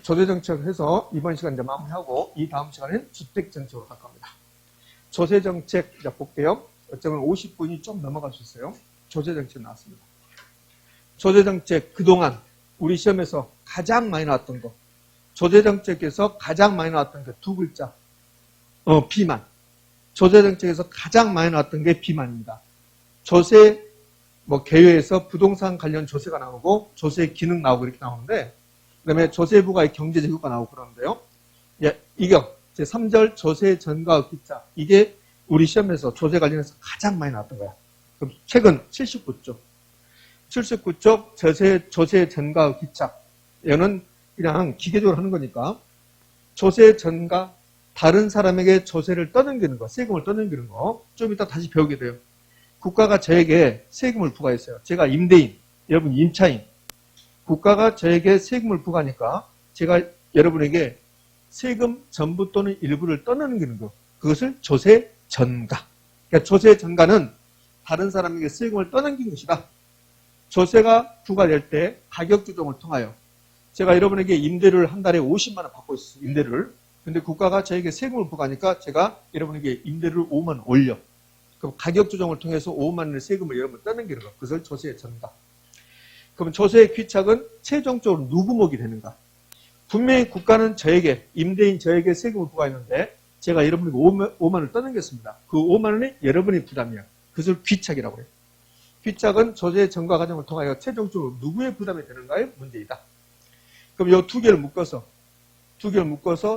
조세정책 해서 이번 시간 이제 마무리하고 이 다음 시간엔 주택정책으로 갈 겁니다. 조세정책 이제 볼게요. 어쩌면 50분이 좀 넘어갈 수 있어요. 조세정책 나왔습니다. 조세정책 그동안 우리 시험에서 가장 많이 나왔던 거. 조세정책에서 가장 많이 나왔던 게 두 글자. 비만. 조세정책에서 가장 많이 나왔던 게 비만입니다. 조세, 개요에서 부동산 관련 조세가 나오고, 조세 기능 나오고 이렇게 나오는데, 그 다음에 조세부가의 경제적 효과 나오고 그러는데요. 이경, 제3절 조세 전가의 기차. 이게 우리 시험에서 조세 관련해서 가장 많이 나왔던 거야. 그럼 최근 79쪽. 79쪽 조세 전가의 기차. 얘는 그냥 기계적으로 하는 거니까, 조세 전가, 다른 사람에게 조세를 떠넘기는 거, 세금을 떠넘기는 거, 좀 이따 다시 배우게 돼요. 국가가 저에게 세금을 부과했어요. 제가 임대인, 여러분 임차인. 국가가 저에게 세금을 부과하니까 제가 여러분에게 세금 전부 또는 일부를 떠넘기는 거, 그것을 조세 전가. 그러니까 조세 전가는 다른 사람에게 세금을 떠넘긴 것이다. 조세가 부과될 때 가격 조정을 통하여 제가 여러분에게 임대료를 한 달에 50만 원 받고 있어요. 임대료를. 근데 국가가 저에게 세금을 부과하니까 제가 여러분에게 임대료를 5만 원 올려. 그럼 가격 조정을 통해서 5만 원의 세금을 여러분 떠넘기는 거. 그것을 조세 전가. 그럼 조세의 귀착은 최종적으로 누구 목이 되는가? 분명히 국가는 저에게, 임대인 저에게 세금을 부과했는데 제가 여러분에게 5만 원을 떠넘겼습니다. 그 5만 원이 여러분의 부담이야. 그것을 귀착이라고 해요. 귀착은 조세 전가 과정을 통하여 최종적으로 누구의 부담이 되는가의 문제이다. 그럼 이 두 개를 묶어서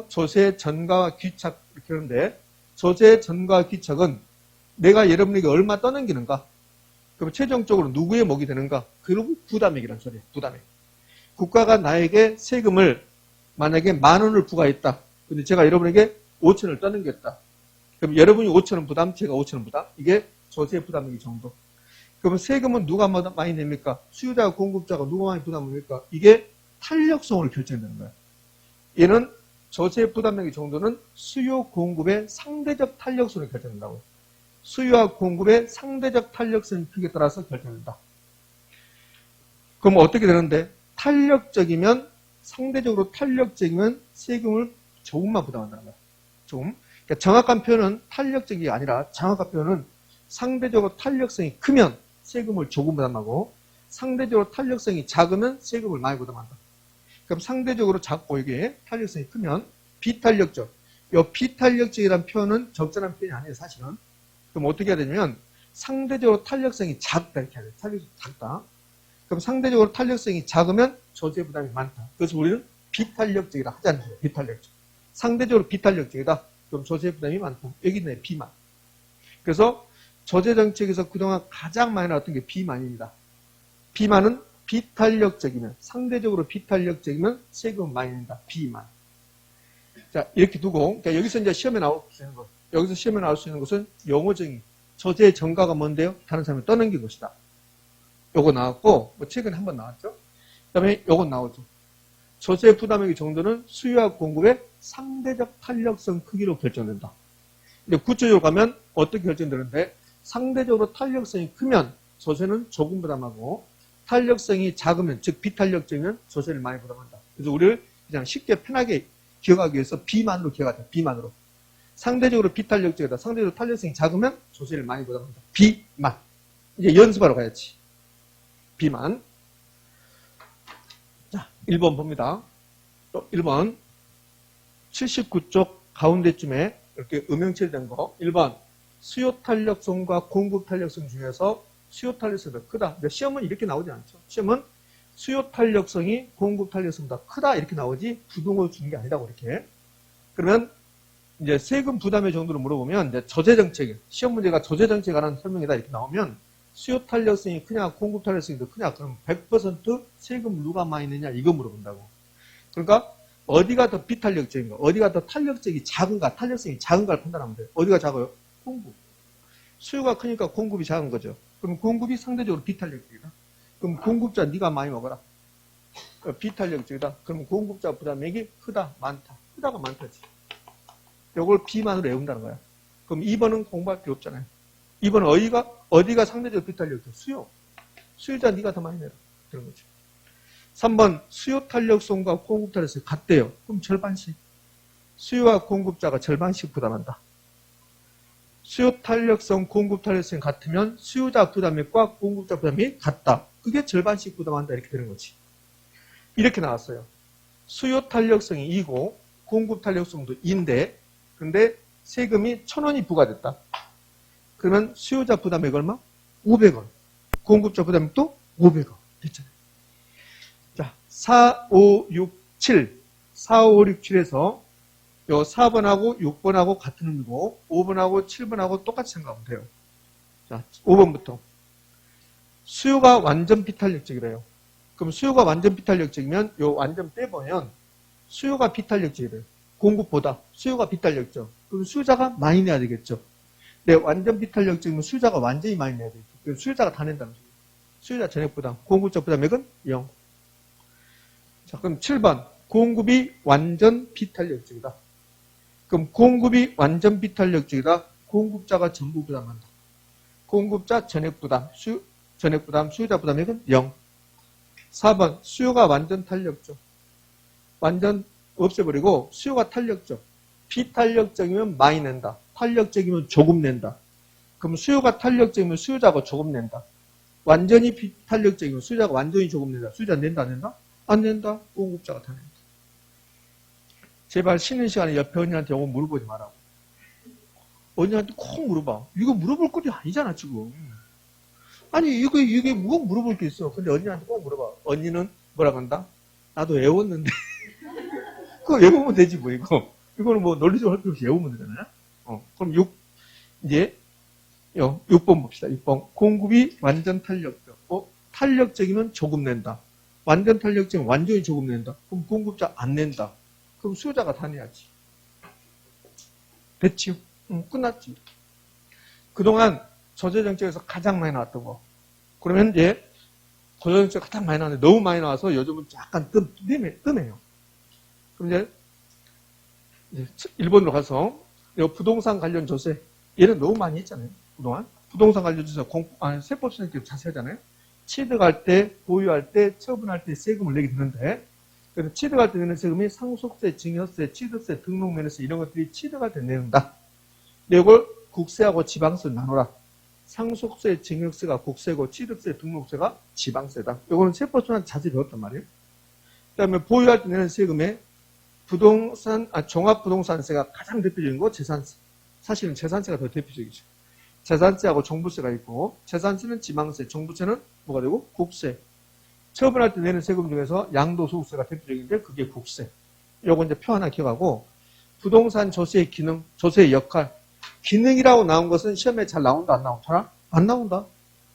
조세 전가와 귀착 이렇게 하는데, 조세 전가와 귀착은 내가 여러분에게 얼마 떠넘기는가? 그럼 최종적으로 누구의 목이 되는가? 그리고 부담액이란 소리예요. 부담액. 국가가 나에게 세금을 만약에 10,000원을 부과했다. 근데 제가 여러분에게 5,000원을 떠넘겼다. 그럼 여러분이 5,000원 부담, 제가 5,000원 부담. 이게 조세 부담액이 정도. 그러면 세금은 누가 많이 냅니까? 수요자와 공급자가 누가 많이 부담합니까? 이게 탄력성으로 결정되는 거예요. 얘는 조세 부담액의 정도는 수요 공급의 상대적 탄력성을 결정된다고요. 수요와 공급의 상대적 탄력성 크기에 따라서 결정된다. 그럼 어떻게 되는데? 상대적으로 탄력적이면 세금을 조금만 부담한다는 거야. 조금. 그러니까 정확한 표현은 탄력적이 아니라 정확한 표현은 상대적으로 탄력성이 크면 세금을 조금 부담하고 상대적으로 탄력성이 작으면 세금을 많이 부담한다. 그럼 상대적으로 작고 이게 탄력성이 크면 비탄력적. 이 비탄력적이라는 표현은 적절한 표현이 아니에요, 사실은. 그럼 어떻게 해야 되냐면 상대적으로 탄력성이 작다 이렇게 해야 돼요. 탄력성이 작다. 그럼 상대적으로 탄력성이 작으면 조세 부담이 많다. 그래서 우리는 비탄력적이라 하지 않는 거예요. 비탄력적. 상대적으로 비탄력적이다. 그럼 조세 부담이 많다. 여기 있네, 비만. 그래서 조세 정책에서 그동안 가장 많이 나왔던 게 비만입니다. 비만은 비탄력적이면, 상대적으로 비탄력적이면 세금 많이 낸다. 비만. 자, 이렇게 두고, 그러니까 여기서 이제 시험에 나올 수 있는 것. 여기서 시험에 나올 수 있는 것은 용어적인 조세 전가가 뭔데요? 다른 사람이 떠넘긴 것이다. 요거 나왔고, 최근에 한번 나왔죠? 그 다음에 요거 나오죠. 조세 부담액의 정도는 수요와 공급의 상대적 탄력성 크기로 결정된다. 이제 구체적으로 가면 어떻게 결정되는데 상대적으로 탄력성이 크면 조세는 조금 부담하고 탄력성이 작으면 즉 비탄력적이면 조세를 많이 부담한다. 그래서 우리를 그냥 쉽게 편하게 기억하기 위해서 B만으로 기억하자. B만으로. 상대적으로 비탄력적이다. 상대적으로 탄력성이 작으면 조세를 많이 부담한다. B만. 이제 연습하러 가야지. B만. 자, 1번 봅니다. 또 1번 79쪽 가운데쯤에 이렇게 음영체된 거. 1번 수요 탄력성과 공급 탄력성 중에서 수요 탄력성이 더 크다. 근데 시험은 이렇게 나오지 않죠. 시험은 수요 탄력성이 공급 탄력성보다 크다 이렇게 나오지 부동을 주는 게 아니라고 이렇게. 그러면 이제 세금 부담의 정도로 물어보면 이제 저세 정책, 시험 문제가 저세 정책에 관한 설명이다 이렇게 나오면 수요 탄력성이 크냐 공급 탄력성이 더 크냐 그럼 100% 세금 누가 많이 내냐 이거 물어본다고. 그러니까 어디가 더 비탄력적인가 어디가 더 탄력적이 작은가 탄력성이 작은가를 판단하면 돼요. 어디가 작아요? 공급. 수요가 크니까 공급이 작은 거죠. 그럼 공급이 상대적으로 비탄력적이다. 그럼 공급자 네가 많이 먹어라. 비탄력적이다. 그럼 공급자 부담액이 크다 많다. 크다가 많다지. 이걸 B만으로 외운다는 거야. 그럼 2번은 공부할 필요 없잖아요. 2번은 어디가 상대적으로 비탄력적? 수요. 수요자 네가 더 많이 내라. 그런 거죠. 3번 수요 탄력성과 공급 탄력성이 같대요. 그럼 절반씩. 수요와 공급자가 절반씩 부담한다. 수요 탄력성, 공급 탄력성이 같으면 수요자 부담액과 공급자 부담이 같다. 그게 절반씩 부담한다. 이렇게 되는 거지. 이렇게 나왔어요. 수요 탄력성이 2고 공급 탄력성도 2인데 근데 세금이 1,000원이 부과됐다. 그러면 수요자 부담액 얼마? 500원. 공급자 부담액도 500원. 됐잖아요. 자, 4, 5, 6, 7. 4, 5, 6, 7에서 요 4번하고 6번하고 같은 의미고 5번하고 7번하고 똑같이 생각하면 돼요. 자, 5번부터. 수요가 완전 비탄력적이래요. 그럼 수요가 완전 비탄력적이면 요 완전 빼보면 수요가 비탄력적이래요. 공급보다 수요가 비탄력적. 그럼 수요자가 많이 내야 되겠죠. 네, 완전 비탄력적이면 수요자가 완전히 많이 내야 되겠죠. 그럼 수요자가 다 낸다는 소리예요. 수요자 전액 부담, 공급자 부담액은 0. 자, 그럼 7번. 공급이 완전 비탄력적이다. 그럼 공급이 완전 비탄력적이다. 공급자가 전부 부담한다. 공급자 전액 부담, 수요자 부담액은 0. 4번. 수요가 완전 탄력적. 완전 없애버리고 수요가 탄력적. 비탄력적이면 많이 낸다. 탄력적이면 조금 낸다. 그럼 수요가 탄력적이면 수요자가 조금 낸다. 완전히 비탄력적이면 수요자가 완전히 조금 낸다. 수요자 낸다 안 낸다? 안 낸다. 공급자가 다 낸다. 제발 쉬는 시간에 옆에 언니한테 이거 물어보지 마라고. 언니한테 꼭 물어봐. 이거 물어볼 거리 아니잖아 지금. 아니 이게 뭐 물어볼 게 있어. 근데 언니한테 꼭 물어봐. 언니는 뭐라고 한다? 나도 외웠는데. 그거 외우면 되지 뭐 이거. 이거는 뭐 논리적으로 할 필요 없이 외우면 되잖아요. 그럼 6번 봅시다. 6번. 공급이 완전 탄력적. 탄력적이면 조금 낸다. 완전 탄력적이면 완전히 조금 낸다. 그럼 공급자 안 낸다. 그럼 수요자가 다 내야지. 됐지요? 끝났지. 그동안 저제정책에서 가장 많이 나왔던 거. 그러면 이제 저제정책 가장 많이 나왔는데 너무 많이 나와서 요즘은 약간 뜸해요. 그럼 이제 1번으로 가서 부동산 관련 조세. 얘는 너무 많이 했잖아요. 그동안. 부동산 관련 조세 세법시행 자세하잖아요. 취득할 때, 보유할 때, 처분할 때 세금을 내게 되는데 그래서 취득할 때 내는 세금이 상속세, 증여세, 취득세, 등록면허세 이런 것들이 취득할 때 내는다. 이걸 국세하고 지방세로 나눠라. 상속세, 증여세가 국세고 취득세, 등록세가 지방세다. 이거는 세법조항 자세히 배웠단 말이에요. 그 다음에 보유할 때 내는 세금에 종합부동산세가 가장 대표적인 거 재산세. 사실은 재산세가 더 대표적이죠. 재산세하고 종부세가 있고 재산세는 지방세, 종부세는 뭐가 되고? 국세. 처분할 때 내는 세금 중에서 양도소득세가 대표적인데 그게 국세. 요거 이제 표 하나 기억하고 부동산 조세의 기능, 조세의 역할. 기능이라고 나온 것은 시험에 잘 나온다 안 나온다? 안 나온다.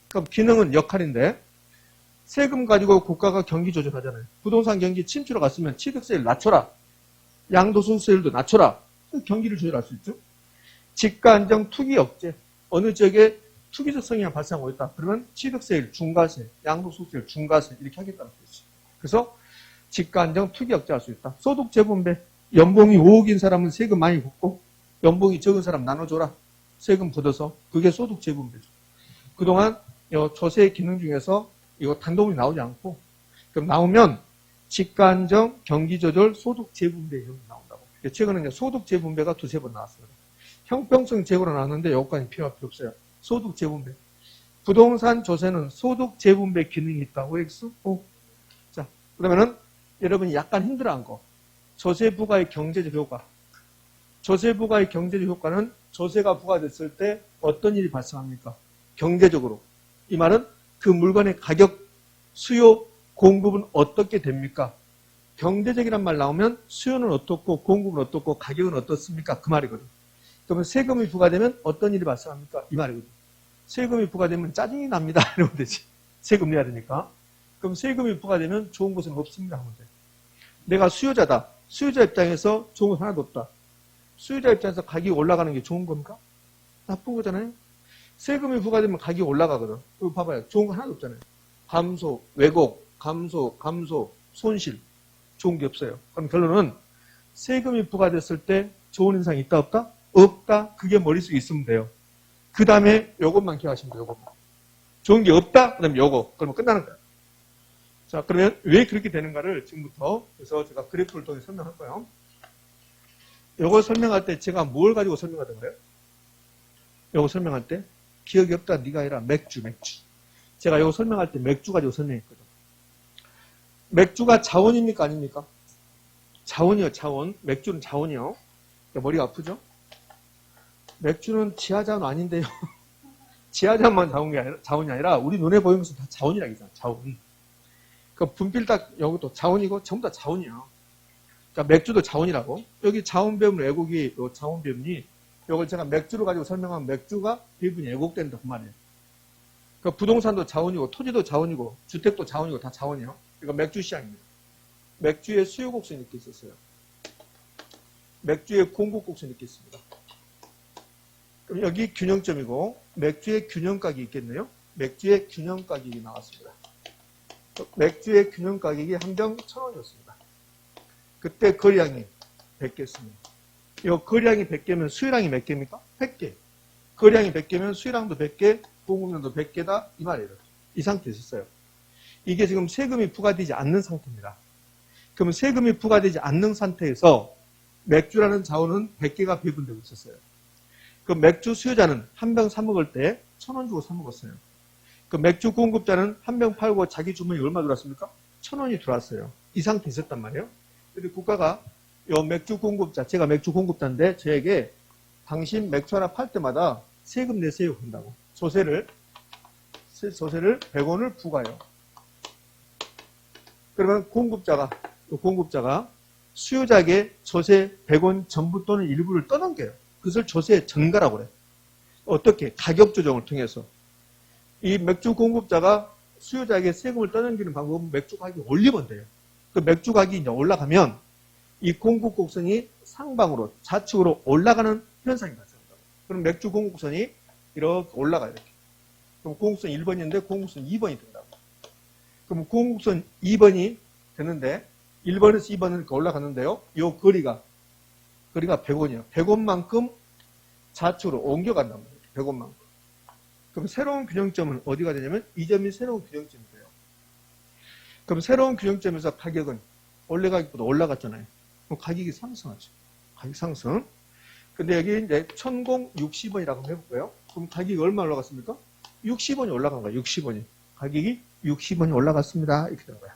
그럼 기능은 역할인데 세금 가지고 국가가 경기 조절하잖아요. 부동산 경기 침투로 갔으면 취득세를 낮춰라. 양도소득세율도 낮춰라. 경기를 조절할 수 있죠. 지가 안정 투기 억제. 어느 지역에 투기적 성향이 발생하고 있다. 그러면 취득세율 중과세, 양도소득세율 중과세 이렇게 하겠다는 뜻이죠. 그래서 지가 안정 투기 억제할 수 있다. 소득 재분배. 연봉이 5억인 사람은 세금 많이 걷고 연봉이 적은 사람 나눠줘라. 세금 걷어서. 그게 소득 재분배죠. 그동안 요 조세 기능 중에서 이거 단독이 나오지 않고, 그럼 나오면 직간정, 경기조절, 소득 재분배 이런 게 나온다고. 최근에 소득 재분배가 두세 번 나왔습니다. 형평성 재고로 나왔는데 요거까지 필요 없어요. 소득 재분배. 부동산 조세는 소득 재분배 기능이 있다고 X? O. 자, 그러면은 여러분이 약간 힘들어한 거. 조세 부과의 경제적 효과. 조세 부과의 경제적 효과는 조세가 부과됐을 때 어떤 일이 발생합니까? 경제적으로. 이 말은 그 물건의 가격, 수요, 공급은 어떻게 됩니까? 경제적이란 말 나오면 수요는 어떻고 공급은 어떻고 가격은 어떻습니까? 그 말이거든. 그러면 세금이 부과되면 어떤 일이 발생합니까? 이 말이거든. 세금이 부과되면 짜증이 납니다. 이러면 되지. 세금 내야 되니까. 그럼 세금이 부과되면 좋은 것은 없습니다. 하면 돼. 내가 수요자다. 수요자 입장에서 좋은 건 하나도 없다. 수요자 입장에서 가격이 올라가는 게 좋은 겁니까? 나쁜 거잖아요. 세금이 부과되면 가격이 올라가거든. 이거 봐봐요. 좋은 거 하나도 없잖아요. 감소, 왜곡, 감소, 손실. 좋은 게 없어요. 그럼 결론은 세금이 부과됐을 때 좋은 인상이 있다 없다? 없다. 그게 머릿속에 있으면 돼요. 그 다음에 요것만 기억하시면 돼요. 요것만. 좋은 게 없다? 그 다음에 요거. 그러면 끝나는 거예요. 자, 그러면 왜 그렇게 되는가를 지금부터 그래서 제가 그래프를 통해 설명할 거예요. 요거 설명할 때 제가 뭘 가지고 설명하던 거예요? 요거 설명할 때 기억이 없다 네가 아니라 맥주. 제가 요거 설명할 때 맥주 가지고 설명했거든. 맥주가 자원입니까 아닙니까? 자원이요, 자원. 맥주는 자원이요. 머리가 아프죠? 맥주는 지하자원 아닌데요. 지하자원만 자원이 아니라 우리 눈에 보이는 것은 다 자원이라 하잖아. 자원. 그 분필 딱 여기도 자원이고 전부 다 자원이야. 그러니까 맥주도 자원이라고. 여기 자원 배분 왜곡이 요 자원 배분이 이걸 제가 맥주를 가지고 설명하면 맥주가 배분이 왜곡된다 그 말이에요. 그러니까 부동산도 자원이고 토지도 자원이고 주택도 자원이고 다 자원이에요. 이거 맥주 시장입니다. 맥주의 수요 곡선이 이렇게 있었어요. 맥주의 공급 곡선이 이렇게 있습니다. 그럼 여기 균형점이고 맥주의 균형가격이 있겠네요. 맥주의 균형가격이 나왔습니다. 맥주의 균형가격이 한 병 1,000원이었습니다. 그때 거래량이 100개였습니다. 이 거래량이 100개면 수요량이 몇 개입니까? 100개. 거래량이 100개면 수요량도 100개, 공급량도 100개다 이 말이에요. 이 상태에 있었어요. 이게 지금 세금이 부과되지 않는 상태입니다. 그러면 세금이 부과되지 않는 상태에서 맥주라는 자원은 100개가 배분되고 있었어요. 그 맥주 수요자는 한 병 사 먹을 때 1,000원 주고 사 먹었어요. 그 맥주 공급자는 한 병 팔고 자기 주머니에 얼마 들어왔습니까? 1,000원이 들어왔어요. 이 상태에 있었단 말이에요. 근데 국가가 요 맥주 공급자, 제가 맥주 공급자인데 저에게 당신 맥주 하나 팔 때마다 세금 내세요 한다고. 조세를 100원을 부과해요. 그러면 공급자가 수요자에게 조세 100원 전부 또는 일부를 떠넘겨요. 그것을 조세 전가라고 그래요. 어떻게? 가격 조정을 통해서. 이 맥주 공급자가 수요자에게 세금을 떠넘기는 방법은 맥주 가격이 올리면 돼요. 그 맥주 가격이 이제 올라가면 이 공급 곡선이 상방으로 좌측으로 올라가는 현상이 발생합니다. 그럼 맥주 공급 곡선이 이렇게 올라가요. 이렇게. 그럼 공급선 1번인데 공급선 2번이 된다고. 그럼 공급선 2번이 되는데 1번에서 2번은 이렇게 올라갔는데요. 이 거리가 100원이에요. 100원만큼 좌측으로 옮겨간단 말이에요. 100원만큼. 그럼 새로운 균형점은 어디가 되냐면 이 점이 새로운 균형점이 돼요. 그럼 새로운 균형점에서 가격은 원래 가격보다 올라갔잖아요. 그럼 가격이 상승하죠. 가격 상승. 근데 여기 이제 1060원이라고 한번 해볼까요? 그럼 가격이 얼마 올라갔습니까? 60원이 올라간 거야. 60원이. 가격이 60원이 올라갔습니다. 이렇게 된 거야.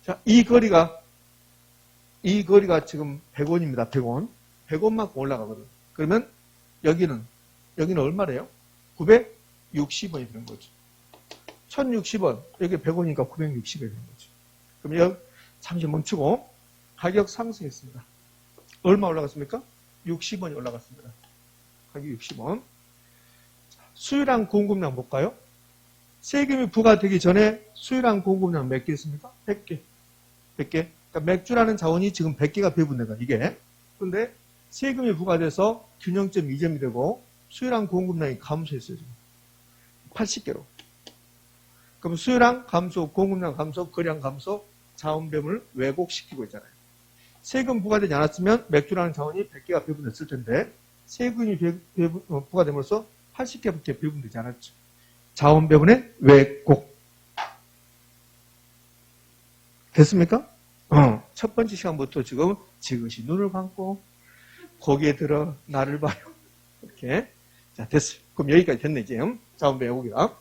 자, 이 거리가 지금 100원입니다. 100원. 100원만큼 올라가거든. 그러면 여기는 얼마래요? 960원이 되는 거죠. 1060원. 여기 100원이니까 960원이 되는 거죠. 그럼 여기 잠시 멈추고 가격 상승했습니다. 얼마 올라갔습니까? 60원이 올라갔습니다. 가격 60원. 수요량 공급량 볼까요? 세금이 부과되기 전에 수요량 공급량 몇 개 있습니까? 100개. 100개. 그러니까 맥주라는 자원이 지금 100개가 배분된 거야, 이게. 근데 세금이 부과돼서 균형점 2점이 되고 수요량 공급량이 감소했어요, 지금. 80개로. 그럼 수요량 감소, 공급량 감소, 거래량 감소, 자원 배분을 왜곡시키고 있잖아요. 세금 부과되지 않았으면 맥주라는 자원이 100개가 배분됐을 텐데 세금이 부과됨으로써 80개밖에 배분되지 않았죠. 자원 배분의 왜곡. 됐습니까? 첫 번째 시간부터 지금 지그시 눈을 감고 거기에 들어 나를 봐요. 이렇게. 자, 됐어요. 그럼 여기까지 됐네, 이제. 자원 배분이다.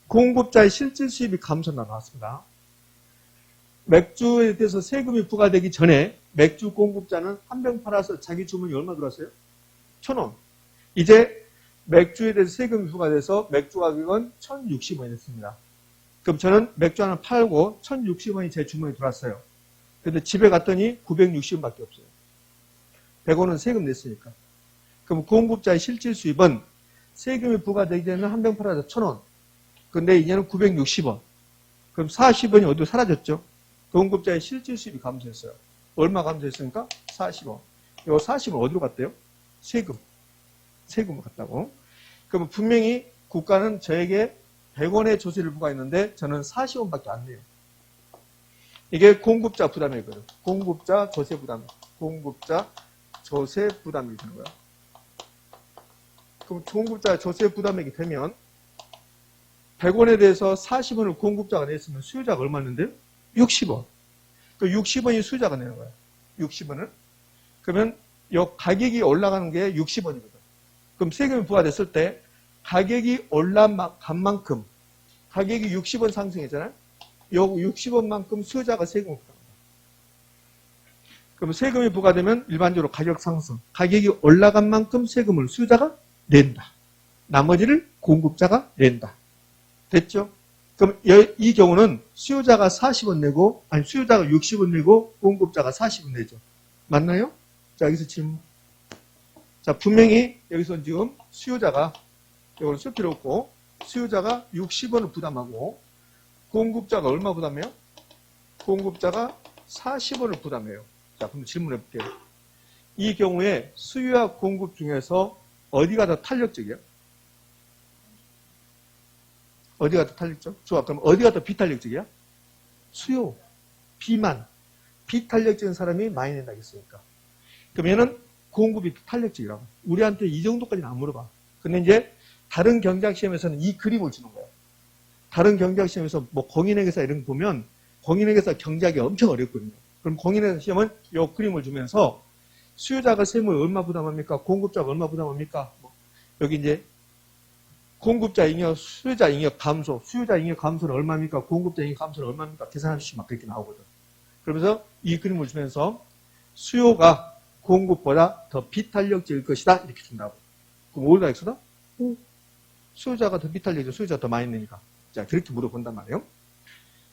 공급자의 실질 수입이 감소나 나왔습니다. 맥주에 대해서 세금이 부과되기 전에 맥주 공급자는 한 병 팔아서 자기 주문이 얼마 들어왔어요? 1,000원. 이제 맥주에 대해서 세금이 부과돼서 맥주 가격은 1,060원이 됐습니다. 그럼 저는 맥주 하나 팔고 1,060원이 제 주문이 들어왔어요. 근데 집에 갔더니 960원밖에 없어요. 100원은 세금 냈으니까. 그럼 공급자의 실질 수입은 세금이 부과되기 전에는 한 병 팔아서 1,000원. 근데 이제는 960원. 그럼 40원이 어디로 사라졌죠? 공급자의 실질 수입이 감소했어요. 얼마 감소했습니까? 40원. 이 40원 어디로 갔대요? 세금으로 갔다고. 그러면 분명히 국가는 저에게 100원의 조세를 부과했는데 저는 40원밖에 안 내요. 이게 공급자 부담이거든요. 공급자 조세 부담. 공급자 조세 부담이 되는 거야. 그럼 공급자 조세 부담액이 되면 100원에 대해서 40원을 공급자가 냈으면 수요자가 얼마 냈는데요? 60원. 그 60원이 수요자가 내는 거야. 60원을. 그러면 이 가격이 올라가는 게 60원이거든. 그럼 세금이 부과됐을 때 가격이 올라간 만큼 가격이 60원 상승했잖아요. 이 60원만큼 수요자가 세금을 부과합니다. 그럼 세금이 부과되면 일반적으로 가격 상승, 가격이 올라간 만큼 세금을 수요자가 낸다. 나머지를 공급자가 낸다. 됐죠? 그럼 이 경우는 수요자가 40원 내고, 아니 수요자가 60원 내고 공급자가 40원 내죠. 맞나요? 자, 여기서 질문. 자, 분명히 여기서 지금 수요자가 이걸 쓸 필요 없고 수요자가 60원을 부담하고 공급자가 얼마 부담해요? 공급자가 40원을 부담해요. 자, 그럼 질문해 볼게요. 이 경우에 수요와 공급 중에서 어디가 더 탄력적이에요? 어디가 더 탄력적? 좋아. 그럼 어디가 더 비탄력적이야? 수요, 비만. 비탄력적인 사람이 많이 낸다겠습니까? 그럼 얘는 공급이 탄력적이라고. 우리한테 이 정도까지는 안 물어봐. 근데 이제 다른 경제학 시험에서는 이 그림을 주는 거예요. 다른 경제학 시험에서 뭐 공인회계사 이런 거 보면 공인회계사 경제학이 엄청 어렵거든요. 그럼 공인회계사 시험은 이 그림을 주면서 수요자가 세금을 얼마 부담합니까? 공급자가 얼마 부담합니까? 여기 이제 공급자 잉여, 수요자 잉여 감소, 수요자 잉여 감소는 얼마입니까? 공급자 잉여 감소는 얼마입니까? 계산해 주시면 막 그렇게 나오거든. 그러면서 이 그림을 주면서 수요가 공급보다 더 비탄력적일 것이다. 이렇게 준다고. 그럼 어디다 X다? 수요자가 더 비탄력이죠. 수요자가 더 많이 내니까. 자, 그렇게 물어본단 말이에요.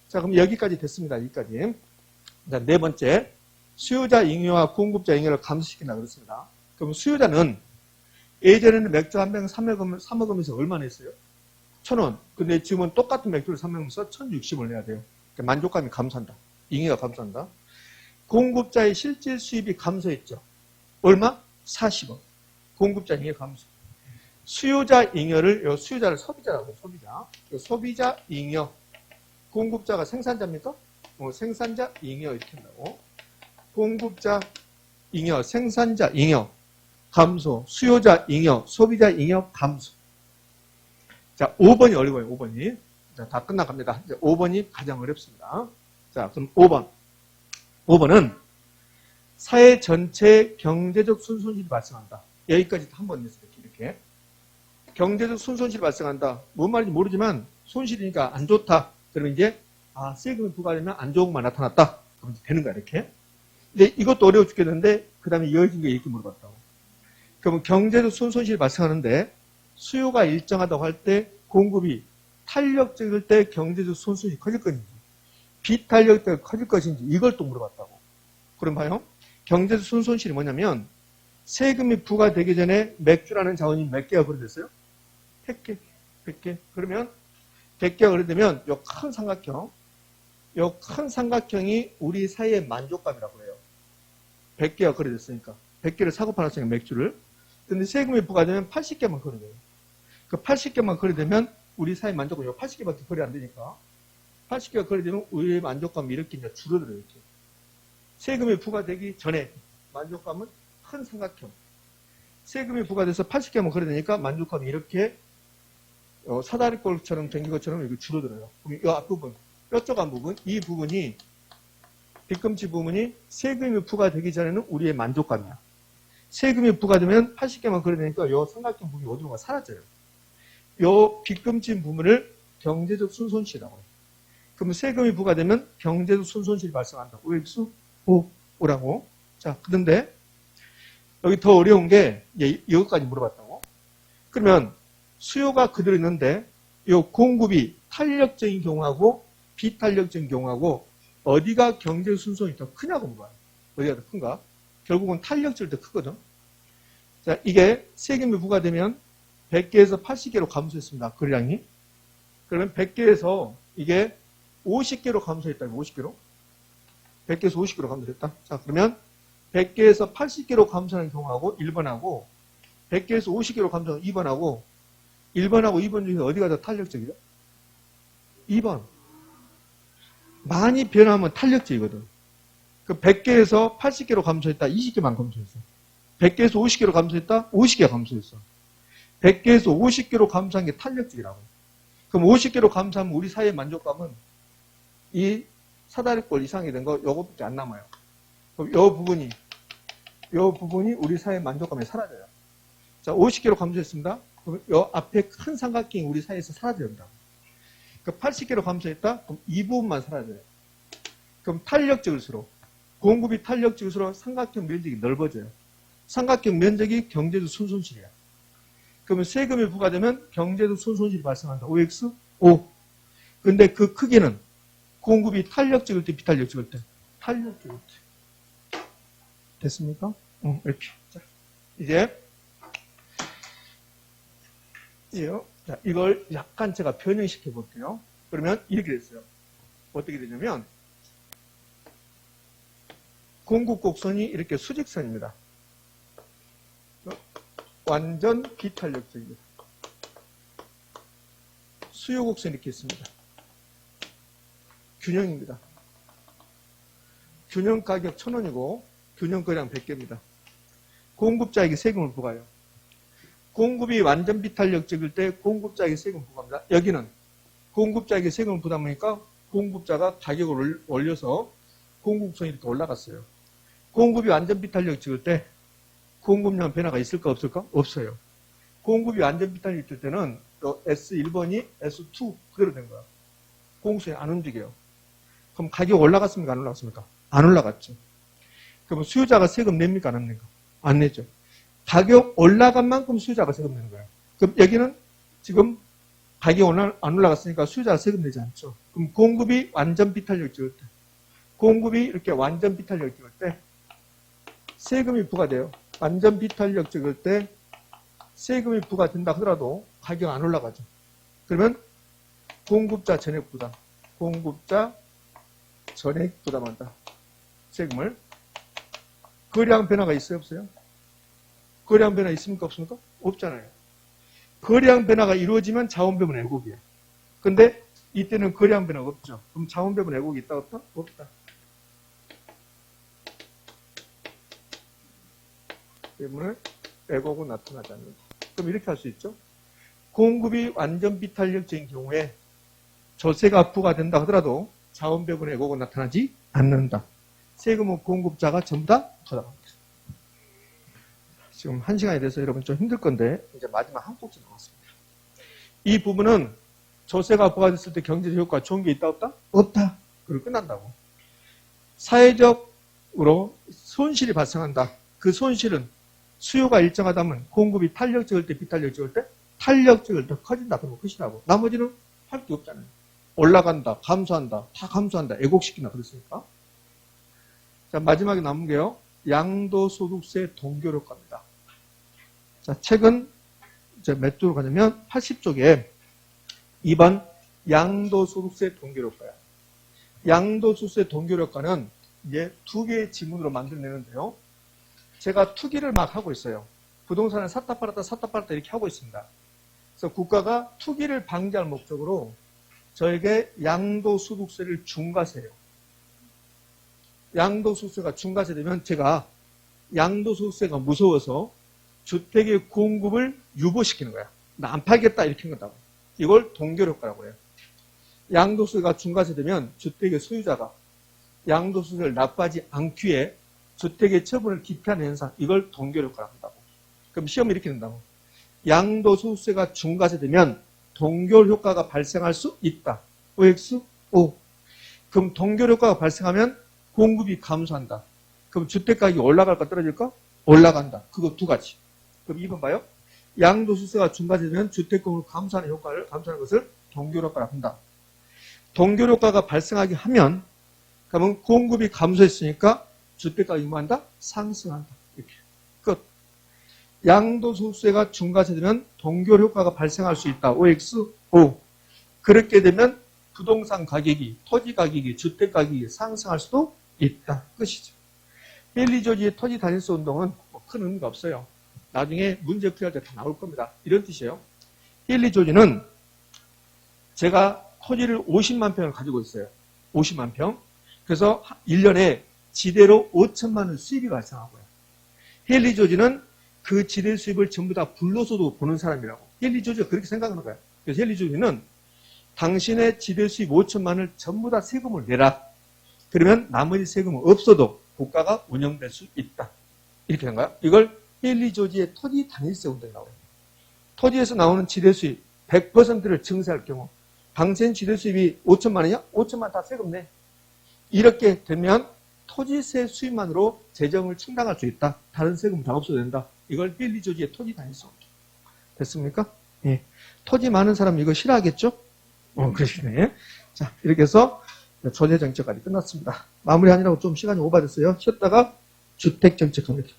자, 그럼 여기까지 됐습니다. 여기까지. 자, 네 번째. 수요자 잉여와 공급자 잉여를 감소시킨다 그랬습니다. 그럼 수요자는 예전에는 맥주 한 병 사 먹으면서 얼마 냈어요? 1,000원. 근데 지금은 똑같은 맥주를 사 먹으면서 1,060원을 내야 돼요. 그러니까 만족감이 감소한다. 잉여가 감소한다. 공급자의 실질 수입이 감소했죠. 얼마? 40원. 공급자 잉여 감소. 수요자 잉여를, 요 수요자를 소비자라고, 소비자. 요 소비자 잉여. 공급자가 생산자입니까? 생산자 잉여 이렇게 한다고. 공급자 잉여, 생산자 잉여. 감소, 수요자 잉여, 소비자 잉여 감소. 자, 5번이 어려워요, 5번이. 자, 다 끝나갑니다. 이제 5번이 가장 어렵습니다. 자, 그럼 5번. 5번은 사회 전체 경제적 순손실이 발생한다. 여기까지 한번 했어요, 이렇게. 경제적 순손실이 발생한다. 뭔 말인지 모르지만 손실이니까 안 좋다. 그러면 이제, 세금이 부과되면 안 좋은 것만 나타났다. 그러면 되는 거야, 이렇게. 근데 이것도 어려워 죽겠는데, 그 다음에 이어진 게 이렇게 물어봤다고. 그러면 경제적 손실이 발생하는데 수요가 일정하다고 할 때 공급이 탄력적일 때 경제적 손실이 커질 것인지 비탄력일 때 커질 것인지 이걸 또 물어봤다고. 그럼 봐요. 경제적 손실이 뭐냐면 세금이 부과되기 전에 맥주라는 자원이 몇 개가 거래됐어요? 100개. 100개. 그러면 100개가 거래되면 이 큰 삼각형, 이 큰 삼각형이 우리 사회의 만족감이라고 해요. 100개가 거래됐으니까. 100개를 사고 팔았으니까 맥주를. 근데 세금이 부과되면 80개만 거래돼요. 그 80개만 거래되면 우리 사회 만족감이 80개밖에 거래 안 되니까 80개가 거래되면 우리의 만족감이 이렇게 이제 줄어들어요. 이렇게. 80개가 거래되면 세금이 부과되기 전에 만족감은 큰 삼각형. 세금이 부과돼서 80개만 그려야 되니까 만족감이 이렇게 사다리꼴처럼 생긴 것처럼 이렇게 줄어들어요. 그럼 이 앞부분, 뾰족한 부분, 이 부분이 빗금치 부분이 세금이 부과되기 전에는 우리의 만족감이야. 세금이 부과되면 80개만 그려야 되니까 이 삼각형 부분이 어디론가 사라져요. 이 빗금치 부분을 경제적 순손실이라고 해요. 그러면 세금이 부과되면 경제적 순손실이 발생한다. OX, O라고. 자, 그런데 여기 더 어려운 게 이것까지 물어봤다고. 그러면 수요가 그대로 있는데 이 공급이 탄력적인 경우하고 비탄력적인 경우하고 어디가 경제 순손이 더 크냐고 물어봐요. 어디가 더 큰가? 결국은 탄력적이 더 크거든. 자, 이게 세금이 부과되면 100개에서 80개로 감소했습니다. 거래량이. 그러면 100개에서 이게 50개로 감소했다면 50개로. 100개에서 50개로 감소했다. 자, 그러면 100개에서 80개로 감소하는 경우하고 1번하고 100개에서 50개로 감소하는 2번하고 1번하고 2번 중에서 어디가 더 탄력적이죠? 2번. 많이 변하면 탄력적이거든. 그 100개에서 80개로 감소했다. 20개만 감소했어. 100개에서 50개로 감소했다. 50개가 감소했어. 100개에서 50개로 감소한 게 탄력적이라고. 그럼 50개로 감소하면 우리 사회의 만족감은 이 사다리꼴 이상이 된 거 요것밖에 안 남아요. 그럼 요 부분이 우리 사회의 만족감이 사라져요. 자, 50개로 감소했습니다. 그럼 요 앞에 큰 삼각형이 우리 사회에서 사라져야 된다. 그럼 80개로 감소했다? 그럼 이 부분만 사라져요. 그럼 탄력적일수록, 공급이 탄력적일수록 삼각형 면적이 넓어져요. 삼각형 면적이 경제적 순손실이야. 그러면 세금이 부과되면 경제적 순손실이 발생한다. OX, O. 근데 그 크기는 공급이 탄력적일 때, 비탄력적일 때? 탄력적일 때. 됐습니까? 이렇게. 자, 이걸 약간 제가 변형시켜 볼게요. 그러면 이렇게 됐어요. 어떻게 되냐면, 공급 곡선이 이렇게 수직선입니다. 완전 비탄력적입니다. 수요 곡선이 이렇게 있습니다. 균형입니다. 균형 가격 1,000원이고 균형 거래량 100개입니다. 공급자에게 세금을 부과해요. 공급이 완전 비탄력적일 때 공급자에게 세금을 부과합니다. 여기는 공급자에게 세금을 부담하니까 공급자가 가격을 올려서 공급성이 이렇게 올라갔어요. 공급이 완전 비탄력적일 때 공급량 변화가 있을까 없을까? 없어요. 공급이 완전 비탄력적일 때는 또 S1번이 S2 그대로 된 거야. 공급성이 안 움직여요. 그럼 가격 올라갔습니까? 안 올라갔습니까? 안 올라갔죠. 그럼 수요자가 세금 냅니까? 안 냅니까? 안 내죠. 가격 올라간 만큼 수요자가 세금 내는 거예요. 그럼 여기는 지금 가격이 안 올라갔으니까 수요자가 세금 내지 않죠. 그럼 공급이 완전 비탄력적일 때, 공급이 이렇게 완전 비탄력적일 때 세금이 부과돼요. 완전 비탄력적일 때 세금이 부과된다 하더라도 가격이 안 올라가죠. 그러면 공급자 전액 부담, 공급자 전액 부담한다. 세금을. 거래량 변화가 있어요? 없어요? 거래량 변화 있습니까? 없습니까? 없잖아요. 거래량 변화가 이루어지면 자원배분 왜곡이에요. 근데 이때는 거래량 변화가 없죠. 그럼 자원배분 왜곡이 있다 없다? 없다. 때문에 왜곡은 나타나지 않는다. 그럼 이렇게 할 수 있죠. 공급이 완전 비탄력적인 경우에 조세가 부과된다 하더라도 자원배분 왜곡은 나타나지 않는다. 세금은 공급자가 전부 다 부담합니다. 지금 1시간이 돼서 여러분 좀 힘들 건데 이제 마지막 한 꼭지 남았습니다. 이 부분은 조세가 부과됐을 때 경제적 효과가 좋은 게 있다 없다? 없다. 그리고 끝난다고. 사회적으로 손실이 발생한다. 그 손실은 수요가 일정하다면 공급이 탄력적일 때 비탄력적일 때 탄력적일 때 커진다. 그러면 끝이라고. 나머지는 할 게 없잖아요. 올라간다. 감소한다. 다 감소한다. 애곡시킨다. 그랬으니까. 자, 마지막에 남은 게요. 양도소득세 동결효과입니다. 자, 책은 이제 몇 쪽으로 가냐면 80쪽에 2번 양도소득세 동결효과야. 양도소득세 동결효과는 이제 두 개의 지문으로 만들어내는데요. 제가 투기를 막 하고 있어요. 부동산을 샀다 팔았다 이렇게 하고 있습니다. 그래서 국가가 투기를 방지할 목적으로 저에게 양도소득세를 중과세해요. 양도소득세가 중과세되면 제가 양도소득세가 무서워서 주택의 공급을 유보시키는 거야. 나 안 팔겠다 이렇게 한 거다고. 이걸 동결효과라고 해요. 양도소득세가 중과세되면 주택의 소유자가 양도소득세를 납부하지 않기 위해 주택의 처분을 기피하는 현상, 이걸 동결효과라고 한다고. 그럼 시험이 이렇게 된다고. 양도소득세가 중과세되면 동결효과가 발생할 수 있다. OX? O. 그럼 동결효과가 발생하면 공급이 감소한다. 그럼 주택가격이 올라갈까 떨어질까? 올라간다. 그거 두 가지. 그럼 2번 봐요. 양도소득세가 중과세되면 주택공급 감소하는 효과를 감소하는 것을 동결효과라고 한다. 동결효과가 발생하게 하면 그러면 공급이 감소했으니까 주택가격이 뭐한다? 상승한다. 이렇게. 끝. 양도소득세가 중과세되면 동결효과가 발생할 수 있다. OX, O. 그렇게 되면 부동산 가격이, 토지 가격이, 주택 가격이 상승할 수도 있다. 끝이죠. 헨리 조지의 토지 단일세 운동은 뭐 큰 의미가 없어요. 나중에 문제 풀이할 때 다 나올 겁니다. 이런 뜻이에요. 헨리 조지는 제가 토지를 50만 평을 가지고 있어요. 50만 평. 그래서 1년에 지대로 5천만 원 수입이 발생하고요. 헨리 조지는 그 지대 수입을 전부 다 불로소도 보는 사람이라고. 헨리 조지가 그렇게 생각하는 거예요. 그래서 헨리 조지는 당신의 지대 수입 5천만 원을 전부 다 세금을 내라. 그러면 나머지 세금은 없어도 국가가 운영될 수 있다. 이렇게 된 거야. 이걸 헨리 조지의 토지 단일세 운동이라고 해요. 토지에서 나오는 지대 수입 100%를 증세할 경우 당신 지대 수입이 5천만 원이야? 5천만 원 다 세금 내. 이렇게 되면 토지세 수입만으로 재정을 충당할 수 있다. 다른 세금 다 없어도 된다. 이걸 헨리 조지의 토지 단일세 운동. 됐습니까? 예. 토지 많은 사람 이거 싫어하겠죠? 그러시네. 자, 이렇게 해서 조세 정책까지 끝났습니다. 마무리하느라고 좀 시간이 오버됐어요. 쉬었다가 주택 정책 합니다.